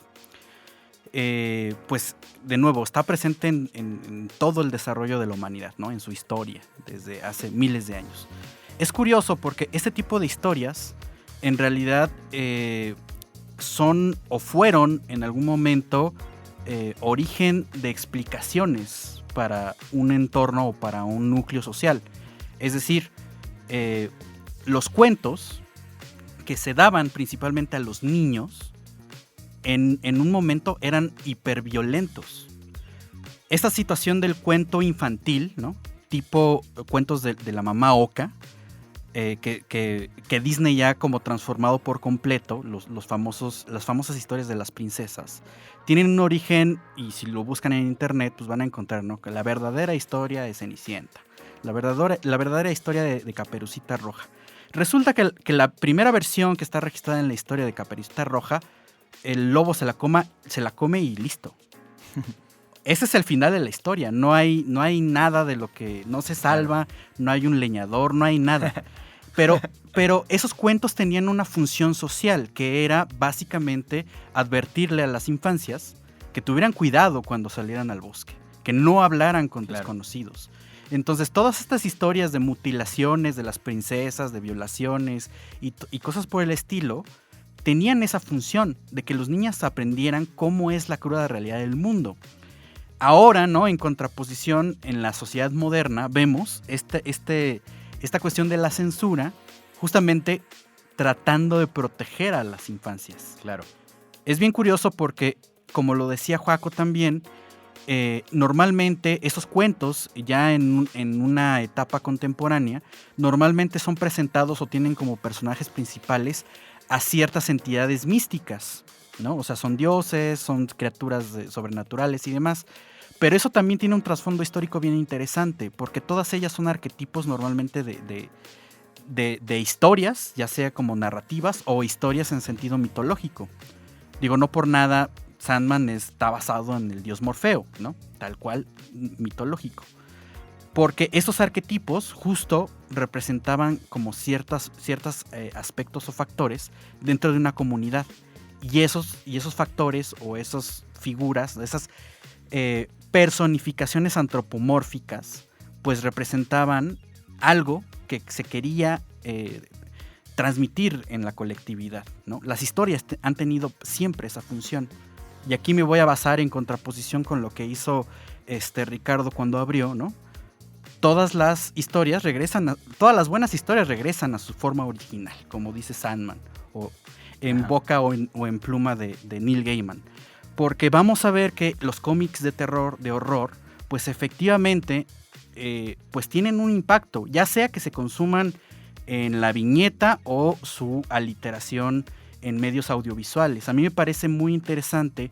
S4: pues de nuevo está presente en todo el desarrollo de la humanidad, ¿no? En su historia, desde hace miles de años. Es curioso porque este tipo de historias en realidad son o fueron en algún momento origen de explicaciones para un entorno o para un núcleo social. Es decir, los cuentos que se daban principalmente a los niños, en un momento eran hiperviolentos. Esta situación del cuento infantil, ¿no? Tipo cuentos de la mamá Oca, que Disney ya como transformado por completo, las famosas historias de las princesas, tienen un origen, y si lo buscan en internet, pues van a encontrar, ¿no? Que la verdadera historia de Cenicienta, la verdadera historia de Caperucita Roja. Resulta que la primera versión que está registrada en la historia de Caperucita Roja, el lobo se la come y listo. Ese es el final de la historia. No hay nada de lo que no se salva, no hay un leñador, no hay nada. Pero esos cuentos tenían una función social, que era básicamente advertirle a las infancias que tuvieran cuidado cuando salieran al bosque, que no hablaran con desconocidos. Entonces, todas estas historias de mutilaciones de las princesas, de violaciones y cosas por el estilo, tenían esa función de que los niños aprendieran cómo es la cruda realidad del mundo. Ahora, ¿no? En contraposición, en la sociedad moderna, vemos esta cuestión de la censura justamente tratando de proteger a las infancias.
S3: Claro.
S4: Es bien curioso porque, como lo decía Joaco también, normalmente esos cuentos, ya en una etapa contemporánea, normalmente son presentados o tienen como personajes principales a ciertas entidades místicas, ¿no? O sea, son dioses, son criaturas sobrenaturales y demás. Pero eso también tiene un trasfondo histórico bien interesante, porque todas ellas son arquetipos normalmente de historias, ya sea como narrativas o historias en sentido mitológico. Digo, no por nada Sandman está basado en el dios Morfeo, ¿no? Tal cual, mitológico. Porque esos arquetipos justo representaban como ciertos aspectos o factores dentro de una comunidad. Y esos factores o esas figuras, esas personificaciones antropomórficas, pues representaban algo que se quería transmitir en la colectividad, ¿no? Las historias han tenido siempre esa función. Y aquí me voy a basar en contraposición con lo que hizo Ricardo cuando abrió, ¿no? Todas las buenas historias regresan a su forma original, como dice Sandman, o en boca o en pluma de Neil Gaiman. Porque vamos a ver que los cómics de terror, de horror, pues efectivamente pues tienen un impacto, ya sea que se consuman en la viñeta o su aliteración en medios audiovisuales. A mí me parece muy interesante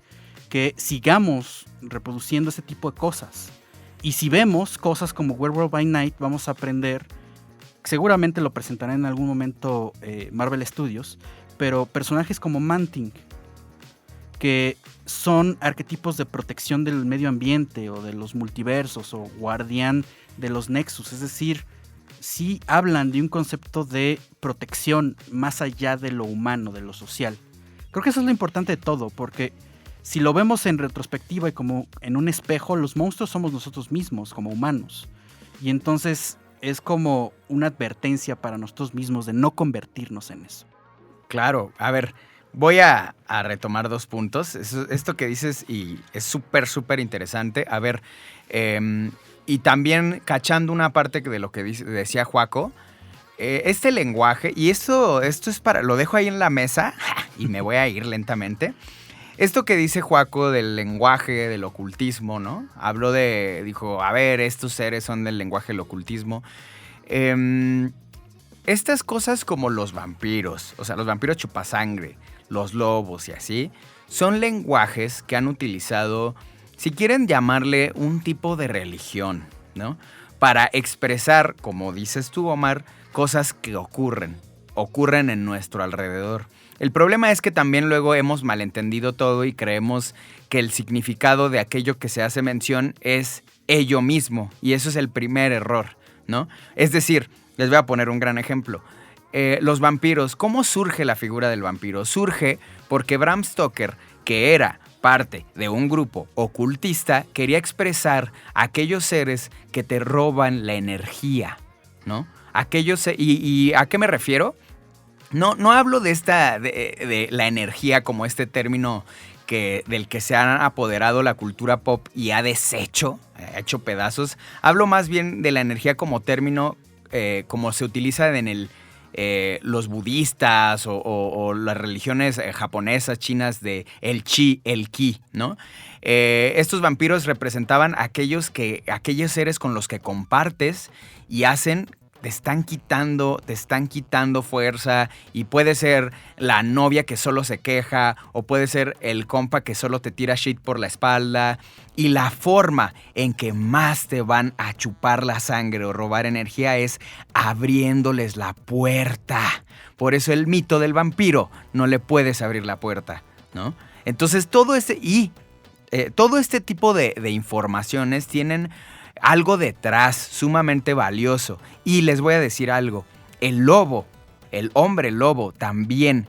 S4: que sigamos reproduciendo ese tipo de cosas. Y si vemos cosas como Werewolf by Night, vamos a aprender, seguramente lo presentará en algún momento Marvel Studios, pero personajes como Man-Thing, que son arquetipos de protección del medio ambiente o de los multiversos o guardián de los nexus, es decir, sí hablan de un concepto de protección más allá de lo humano, de lo social. Creo que eso es lo importante de todo, porque si lo vemos en retrospectiva y como en un espejo, los monstruos somos nosotros mismos como humanos. Y entonces es como una advertencia para nosotros mismos de no convertirnos en eso.
S3: Claro, a ver, voy a retomar 2 puntos. Esto que dices y es súper interesante. A ver, y también cachando una parte de lo que decía Joaco, este lenguaje, y esto es para, lo dejo ahí en la mesa y me voy a ir lentamente. Esto que dice Joaco del lenguaje, del ocultismo, ¿no? Dijo, a ver, estos seres son del lenguaje del ocultismo. Estas cosas como los vampiros, o sea, los vampiros chupasangre, los lobos y así, son lenguajes que han utilizado, si quieren llamarle un tipo de religión, ¿no? Para expresar, como dices tú, Omar, cosas que ocurren en nuestro alrededor. El problema es que también luego hemos malentendido todo y creemos que el significado de aquello que se hace mención es ello mismo, y eso es el primer error, ¿no? Es decir, les voy a poner un gran ejemplo. Los vampiros, ¿cómo surge la figura del vampiro? Surge porque Bram Stoker, que era parte de un grupo ocultista, quería expresar aquellos seres que te roban la energía, ¿no? ¿Y a qué me refiero? No hablo de la energía como este término del que se ha apoderado la cultura pop y ha hecho pedazos. Hablo más bien de la energía como término como se utiliza en los budistas o las religiones japonesas, chinas de el chi, el ki, ¿no? Estos vampiros representaban aquellos seres con los que compartes y te están quitando fuerza, y puede ser la novia que solo se queja, o puede ser el compa que solo te tira shit por la espalda, y la forma en que más te van a chupar la sangre o robar energía es abriéndoles la puerta. Por eso el mito del vampiro, no le puedes abrir la puerta, ¿no? Entonces todo este tipo de informaciones tienen algo detrás sumamente valioso. Y les voy a decir algo, el hombre lobo también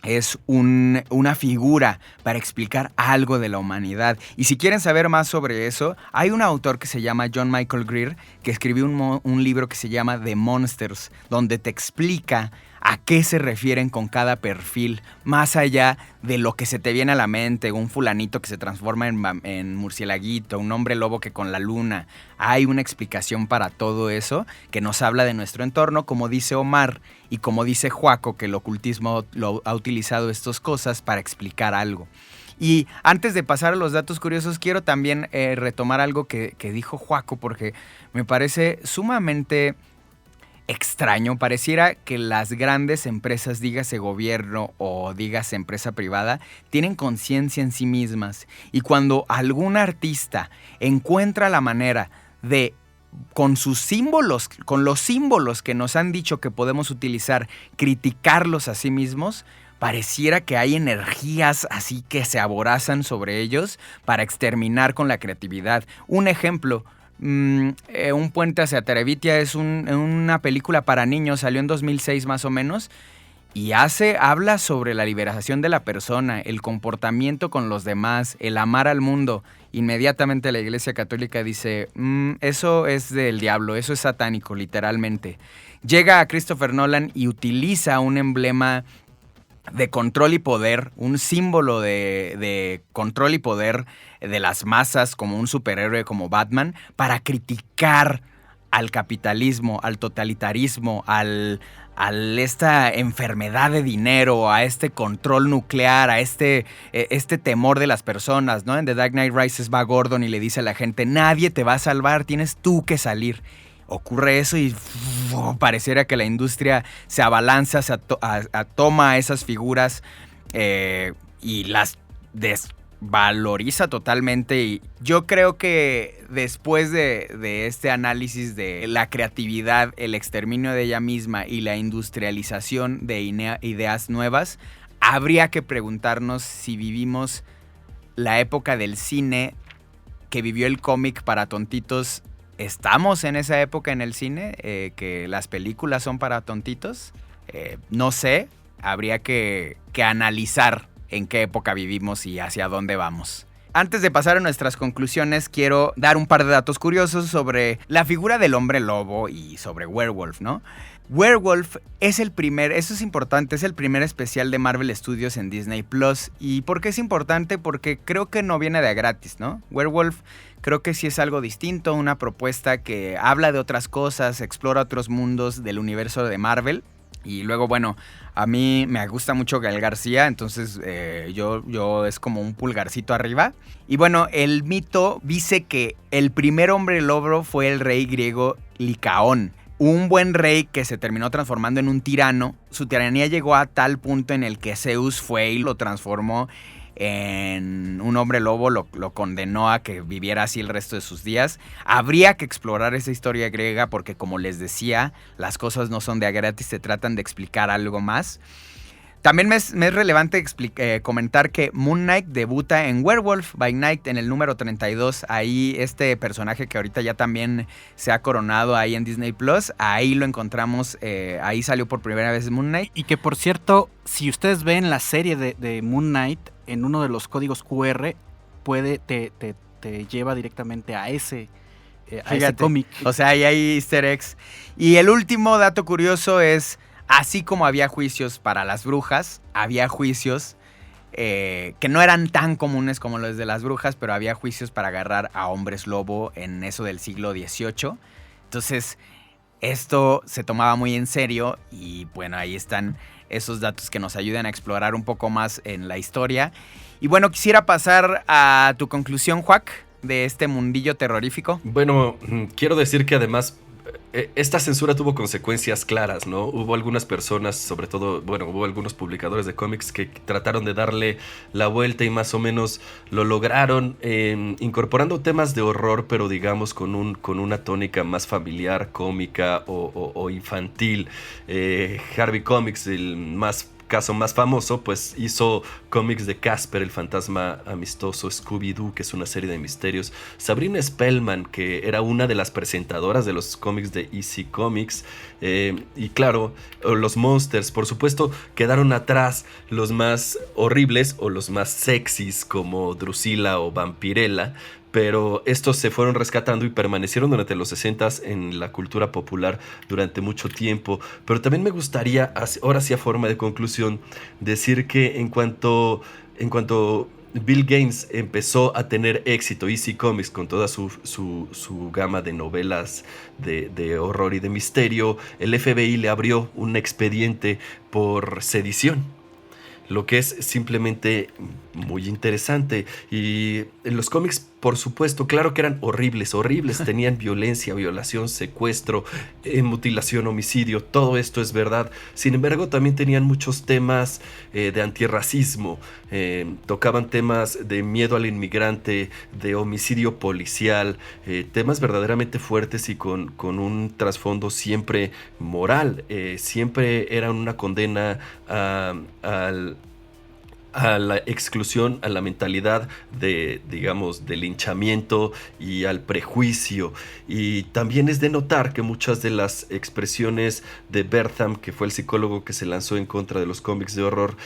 S3: es una figura para explicar algo de la humanidad. Y si quieren saber más sobre eso, hay un autor que se llama John Michael Greer, que escribió un libro que se llama The Monsters, donde te explica a qué se refieren con cada perfil, más allá de lo que se te viene a la mente, un fulanito que se transforma en murcielaguito, un hombre lobo que con la luna. Hay una explicación para todo eso que nos habla de nuestro entorno, como dice Omar y como dice Joaco, que el ocultismo ha utilizado estas cosas para explicar algo. Y antes de pasar a los datos curiosos, quiero también retomar algo que dijo Joaco, porque me parece sumamente extraño. Pareciera que las grandes empresas, dígase gobierno o dígase empresa privada, tienen conciencia en sí mismas, y cuando algún artista encuentra la manera de, con sus símbolos, con los símbolos que nos han dicho que podemos utilizar, criticarlos a sí mismos, pareciera que hay energías así que se aborazan sobre ellos para exterminar con la creatividad. Un ejemplo: Un puente hacia Terevitia es una película para niños, salió en 2006 más o menos, y habla sobre la liberación de la persona, el comportamiento con los demás, el amar al mundo. Inmediatamente la Iglesia Católica dice, eso es del diablo, eso es satánico, literalmente. Llega a Christopher Nolan y utiliza un emblema de control y poder, un símbolo de control y poder de las masas, como un superhéroe como Batman, para criticar al capitalismo, al totalitarismo, a esta enfermedad de dinero, a este control nuclear, a este temor de las personas, ¿no? En The Dark Knight Rises va Gordon y le dice a la gente, nadie te va a salvar, tienes tú que salir. Ocurre eso y pareciera que la industria se abalanza, toma esas figuras y las desvaloriza totalmente. Y yo creo que después de este análisis de la creatividad, el exterminio de ella misma y la industrialización de ideas nuevas, habría que preguntarnos si vivimos la época del cine que vivió el cómic para tontitos. ¿Estamos en esa época en el cine? ¿Que las películas son para tontitos? No sé, habría que analizar en qué época vivimos y hacia dónde vamos. Antes de pasar a nuestras conclusiones, quiero dar un par de datos curiosos sobre la figura del hombre lobo y sobre Werewolf, ¿no? Werewolf es eso es importante, es el primer especial de Marvel Studios en Disney Plus. ¿Y por qué es importante? Porque creo que no viene de gratis, ¿no? Werewolf creo que sí es algo distinto, una propuesta que habla de otras cosas, explora otros mundos del universo de Marvel. Y luego, bueno, a mí me gusta mucho Gael García, entonces yo es como un pulgarcito arriba. Y bueno, el mito dice que el primer hombre lobo fue el rey griego Licaón, un buen rey que se terminó transformando en un tirano. Su tiranía llegó a tal punto en el que Zeus fue y lo transformó en un hombre lobo, lo condenó a que viviera así el resto de sus días. Habría que explorar esa historia griega porque, como les decía, las cosas no son de a gratis, se tratan de explicar algo más. También me es relevante comentar que Moon Knight debuta en Werewolf by Night en el número 32. Ahí este personaje que ahorita ya también se ha coronado ahí en Disney Plus, ahí lo encontramos, ahí salió por primera vez Moon Knight.
S4: Y que, por cierto, si ustedes ven la serie de Moon Knight, en uno de los códigos QR te lleva directamente a ese cómic.
S3: O sea, ahí hay easter eggs. Y el último dato curioso es, así como había juicios para las brujas, había juicios que no eran tan comunes como los de las brujas, pero había juicios para agarrar a hombres lobo en eso del siglo XVIII. Entonces, esto se tomaba muy en serio y bueno, ahí están esos datos que nos ayudan a explorar un poco más en la historia. Y bueno, quisiera pasar a tu conclusión, Juac, de este mundillo terrorífico.
S5: Bueno, quiero decir que además esta censura tuvo consecuencias claras, ¿no? Hubo algunas personas, sobre todo, bueno, hubo algunos publicadores de cómics que trataron de darle la vuelta y más o menos lo lograron, incorporando temas de horror, pero digamos con una tónica más familiar, cómica o infantil. Harvey Comics, el caso más famoso, pues hizo cómics de Casper, el fantasma amistoso, Scooby-Doo, que es una serie de misterios, Sabrina Spellman, que era una de las presentadoras de los cómics de EC Comics, y claro, los Monsters, por supuesto, quedaron atrás los más horribles o los más sexys como Drusilla o Vampirella, pero estos se fueron rescatando y permanecieron durante los 60s en la cultura popular durante mucho tiempo. Pero también me gustaría, ahora sí a forma de conclusión, decir que en cuanto Bill Gaines empezó a tener éxito, EC Comics, con toda su gama de novelas de horror y de misterio, el FBI le abrió un expediente por sedición, lo que es simplemente muy interesante. Y en los cómics, por supuesto, claro que eran horribles, tenían violencia, violación, secuestro, mutilación, homicidio, todo esto es verdad. Sin embargo, también tenían muchos temas de antirracismo, tocaban temas de miedo al inmigrante, de homicidio policial, temas verdaderamente fuertes y con un trasfondo siempre moral. Siempre eran una condena a la exclusión, a la mentalidad de, digamos, del linchamiento y al prejuicio. Y también es de notar que muchas de las expresiones de Wertham, que fue el psicólogo que se lanzó en contra de los cómics de horror,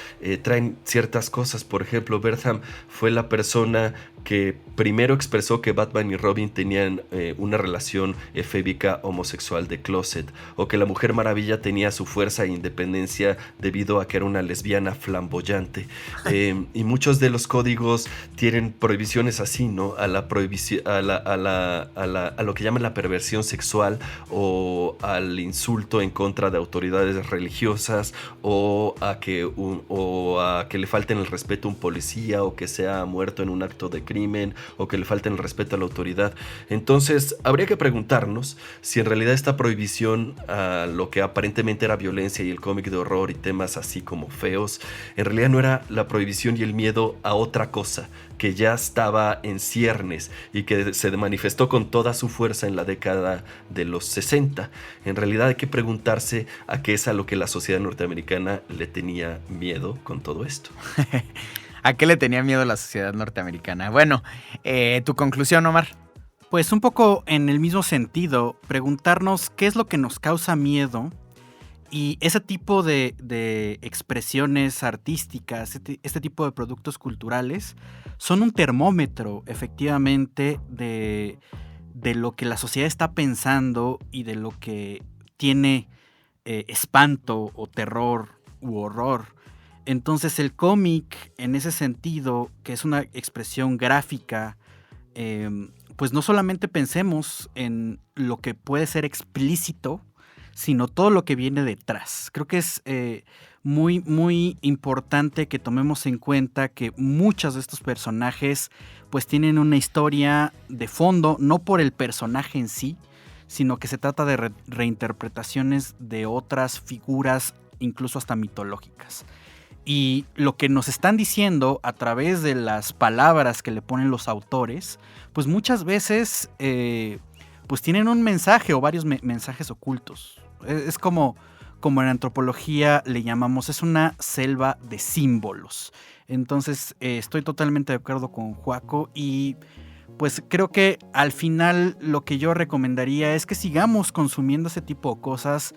S5: traen ciertas cosas. Por ejemplo, Wertham fue la persona que primero expresó que Batman y Robin tenían una relación efébica homosexual de closet, o que la Mujer Maravilla tenía su fuerza e independencia debido a que era una lesbiana flamboyante. Y muchos de los códigos tienen prohibiciones así, ¿no? A la prohibición, a lo que llaman la perversión sexual, o al insulto en contra de autoridades religiosas, o a que le falten el respeto a un policía, o que sea muerto en un acto de crimen, o que le falten el respeto a la autoridad. Entonces, habría que preguntarnos si en realidad esta prohibición a lo que aparentemente era violencia y el cómic de horror y temas así como feos, en realidad no era la prohibición y el miedo a otra cosa que ya estaba en ciernes y que se manifestó con toda su fuerza en la década de los 60. En realidad hay que preguntarse a qué es a lo que la sociedad norteamericana le tenía miedo con todo esto.
S3: ¿A qué le tenía miedo la sociedad norteamericana? Bueno, tu conclusión, Omar.
S4: Pues un poco en el mismo sentido, preguntarnos qué es lo que nos causa miedo, y ese tipo de expresiones artísticas, este tipo de productos culturales, son un termómetro efectivamente de lo que la sociedad está pensando y de lo que tiene espanto o terror u horror. Entonces el cómic, en ese sentido, que es una expresión gráfica, pues no solamente pensemos en lo que puede ser explícito, sino todo lo que viene detrás. Creo que es muy, muy importante que tomemos en cuenta que muchos de estos personajes pues tienen una historia de fondo, no por el personaje en sí, sino que se trata de reinterpretaciones de otras figuras, incluso hasta mitológicas. Y lo que nos están diciendo a través de las palabras que le ponen los autores, pues muchas veces pues tienen un mensaje o varios mensajes ocultos. Es como en antropología le llamamos, es una selva de símbolos. Entonces estoy totalmente de acuerdo con Joaco, y pues creo que al final lo que yo recomendaría es que sigamos consumiendo ese tipo de cosas,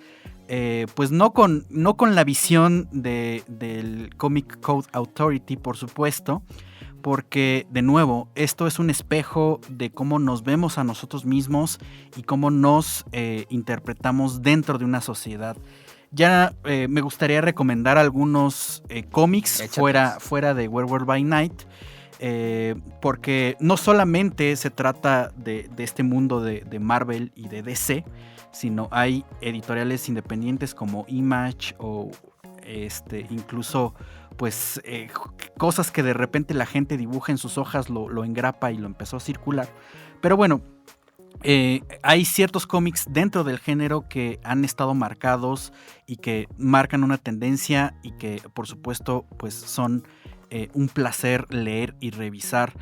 S4: pues no con la visión del Comic Code Authority, por supuesto, porque de nuevo esto es un espejo de cómo nos vemos a nosotros mismos y cómo nos interpretamos dentro de una sociedad. Ya me gustaría recomendar algunos cómics fuera de Werewolf by Night. porque no solamente se trata de este mundo de Marvel y de DC, sino hay editoriales independientes como Image o incluso pues cosas que de repente la gente dibuja en sus hojas, lo engrapa y lo empezó a circular. Pero bueno, hay ciertos cómics dentro del género que han estado marcados y que marcan una tendencia y que por supuesto pues son un placer leer y revisar.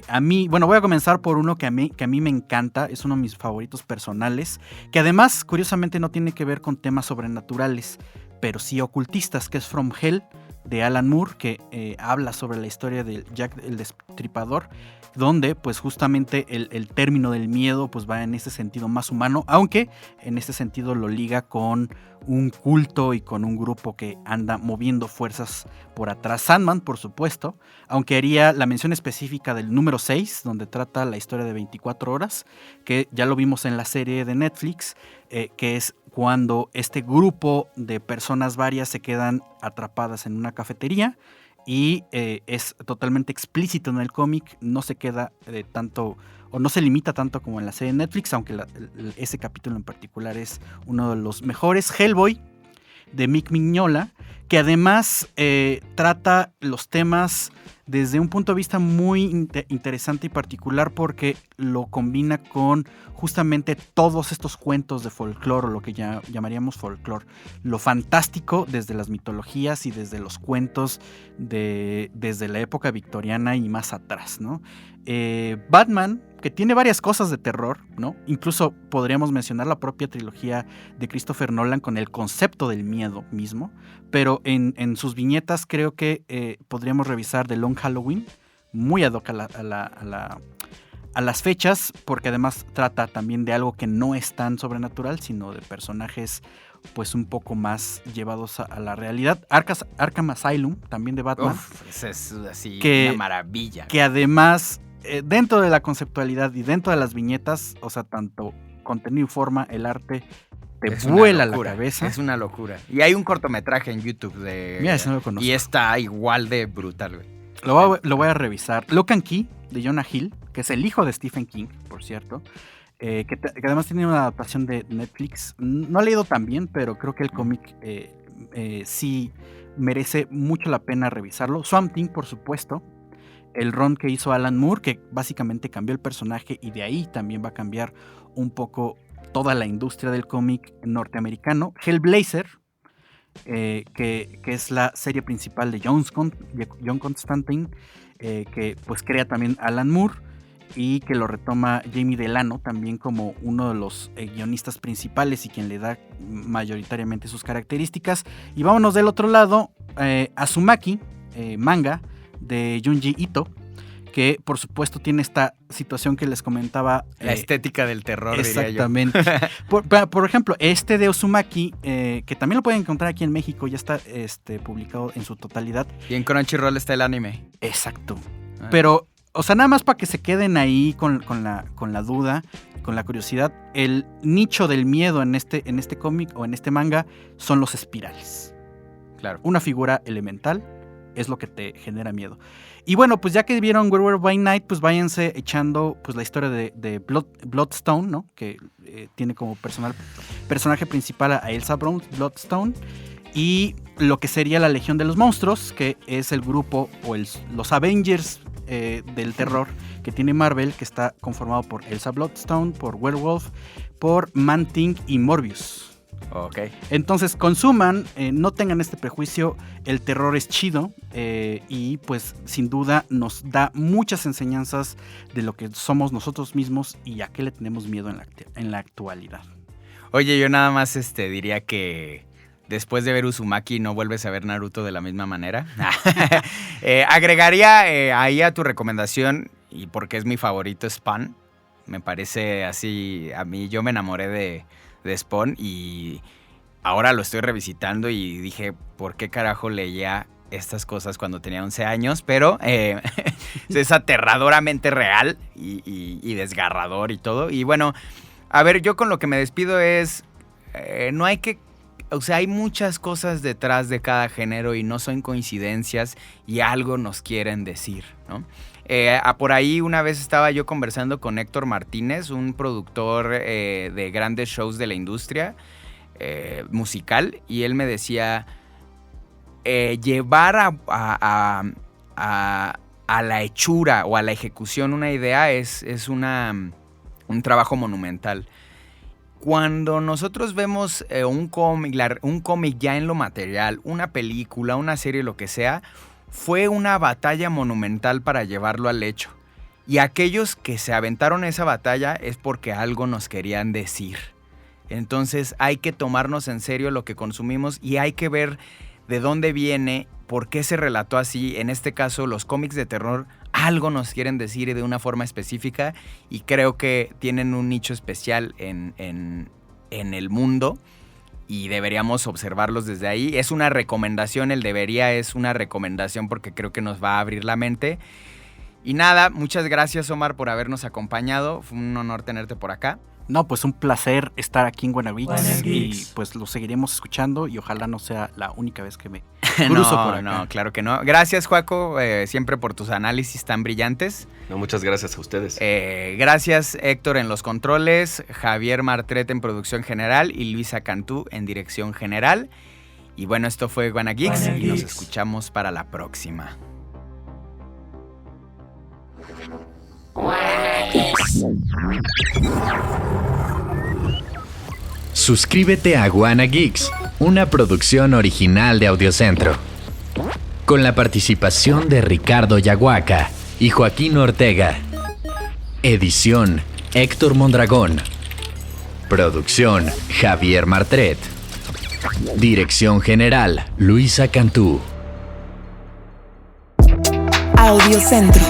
S4: A mí, bueno, voy a comenzar por uno que a mí me encanta, es uno de mis favoritos personales, que además curiosamente no tiene que ver con temas sobrenaturales, pero sí ocultistas, que es From Hell de Alan Moore, que habla sobre la historia de Jack el Destripador, donde pues justamente el término del miedo pues va en ese sentido más humano, aunque en este sentido lo liga con un culto y con un grupo que anda moviendo fuerzas por atrás. Sandman, por supuesto, aunque haría la mención específica del número 6, donde trata la historia de 24 horas, que ya lo vimos en la serie de Netflix, que es cuando este grupo de personas varias se quedan atrapadas en una cafetería y es totalmente explícito en el cómic, no se queda tanto o no se limita tanto como en la serie de Netflix, aunque ese capítulo en particular es uno de los mejores. Hellboy de Mick Mignola, que además trata los temas desde un punto de vista muy interesante y particular, porque lo combina con justamente todos estos cuentos de folclore, o lo que ya llamaríamos folclore, lo fantástico desde las mitologías y desde los cuentos desde la época victoriana y más atrás, ¿no? Batman, que tiene varias cosas de terror, ¿no? Incluso podríamos mencionar la propia trilogía de Christopher Nolan con el concepto del miedo mismo, pero en sus viñetas creo que podríamos revisar The Long Halloween, muy ad hoc a las fechas, porque además trata también de algo que no es tan sobrenatural, sino de personajes pues un poco más llevados a la realidad. Arkham Asylum, también de Batman.
S3: Uf, es así
S4: una
S3: maravilla.
S4: Que además, dentro de la conceptualidad y dentro de las viñetas, o sea, tanto contenido y forma, el arte te vuela la cabeza.
S3: Es una locura. Y hay un cortometraje en YouTube de...
S4: Mira, ese no lo conozco.
S3: Y está igual de brutal, güey.
S4: Lo voy a revisar. Lock and Key, de Jonah Hill, que es el hijo de Stephen King, por cierto, que además tiene una adaptación de Netflix. No he leído tan bien, pero creo que el cómic sí merece mucho la pena revisarlo. Swamp Thing, por supuesto. El run que hizo Alan Moore, que básicamente cambió el personaje, y de ahí también va a cambiar un poco toda la industria del cómic norteamericano. Hellblazer, que es la serie principal de John Constantine, que pues crea también Alan Moore y que lo retoma Jamie Delano también como uno de los guionistas principales y quien le da mayoritariamente sus características. Y vámonos del otro lado, Azumaki, manga de Junji Ito, que por supuesto tiene esta situación que les comentaba.
S3: La estética del terror,
S4: exactamente.
S3: diría
S4: yo. Por ejemplo, este de Uzumaki, que también lo pueden encontrar aquí en México, ya está publicado en su totalidad.
S3: Y en Crunchyroll está el anime.
S4: Exacto. Pero, o sea, nada más para que se queden ahí con la duda, con la curiosidad, el nicho del miedo en este cómic o en este manga son los espirales.
S3: Claro.
S4: Una figura elemental es lo que te genera miedo. Y bueno, pues ya que vieron Werewolf by Night, pues váyanse echando pues la historia de Bloodstone, ¿no? Que tiene como personaje principal a Elsa Bloodstone. Y lo que sería la Legión de los Monstruos, que es el grupo o los Avengers del terror que tiene Marvel, que está conformado por Elsa Bloodstone, por Werewolf, por Man-Thing y Morbius.
S3: Ok.
S4: Entonces consuman, no tengan este prejuicio, el terror es chido y pues sin duda nos da muchas enseñanzas de lo que somos nosotros mismos y a qué le tenemos miedo en la actualidad.
S3: Oye, yo nada más diría que después de ver Uzumaki no vuelves a ver Naruto de la misma manera. Agregaría ahí a tu recomendación, y porque es mi favorito, Spawn. Me parece así, a mí yo me enamoré de Spawn y ahora lo estoy revisitando y dije, ¿por qué carajo leía estas cosas cuando tenía 11 años? Pero es aterradoramente real y desgarrador y todo. Y bueno, a ver, yo con lo que me despido es, no hay que... O sea, hay muchas cosas detrás de cada género y no son coincidencias y algo nos quieren decir, ¿no? Por ahí una vez estaba yo conversando con Héctor Martínez, un productor de grandes shows de la industria musical, y él me decía, llevar a la hechura o a la ejecución una idea es un trabajo monumental. Cuando nosotros vemos un cómic ya en lo material, una película, una serie, lo que sea, fue una batalla monumental para llevarlo al hecho. Y aquellos que se aventaron esa batalla es porque algo nos querían decir. Entonces hay que tomarnos en serio lo que consumimos y hay que ver de dónde viene, por qué se relató así. En este caso, los cómics de terror algo nos quieren decir y de una forma específica, y creo que tienen un nicho especial en el mundo y deberíamos observarlos desde ahí. Es una recomendación, es una recomendación porque creo que nos va a abrir la mente. Y nada, muchas gracias, Omar, por habernos acompañado. Fue un honor tenerte por acá.
S4: No, pues un placer estar aquí en Wanna Geeks,
S2: Wanna
S4: y
S2: Geeks.
S4: pues lo seguiremos escuchando y ojalá no sea la única vez que me cruzo por acá.
S3: No, claro que no. Gracias, Joaco, siempre por tus análisis tan brillantes.
S5: No, muchas gracias a ustedes.
S3: Gracias, Héctor, en los controles, Javier Martret en producción general y Luisa Cantú en dirección general. Y bueno, esto fue Wanna Geeks
S2: Wanna
S3: y nos
S2: Geeks.
S3: escuchamos para la próxima.
S6: Suscríbete a Wanna Geeks, una producción original de Audiocentro. Con la participación de Ricardo Yaguaca y Joaquín Ortega. Edición: Héctor Mondragón. Producción: Javier Martret. Dirección general: Luisa Cantú.
S7: Audiocentro.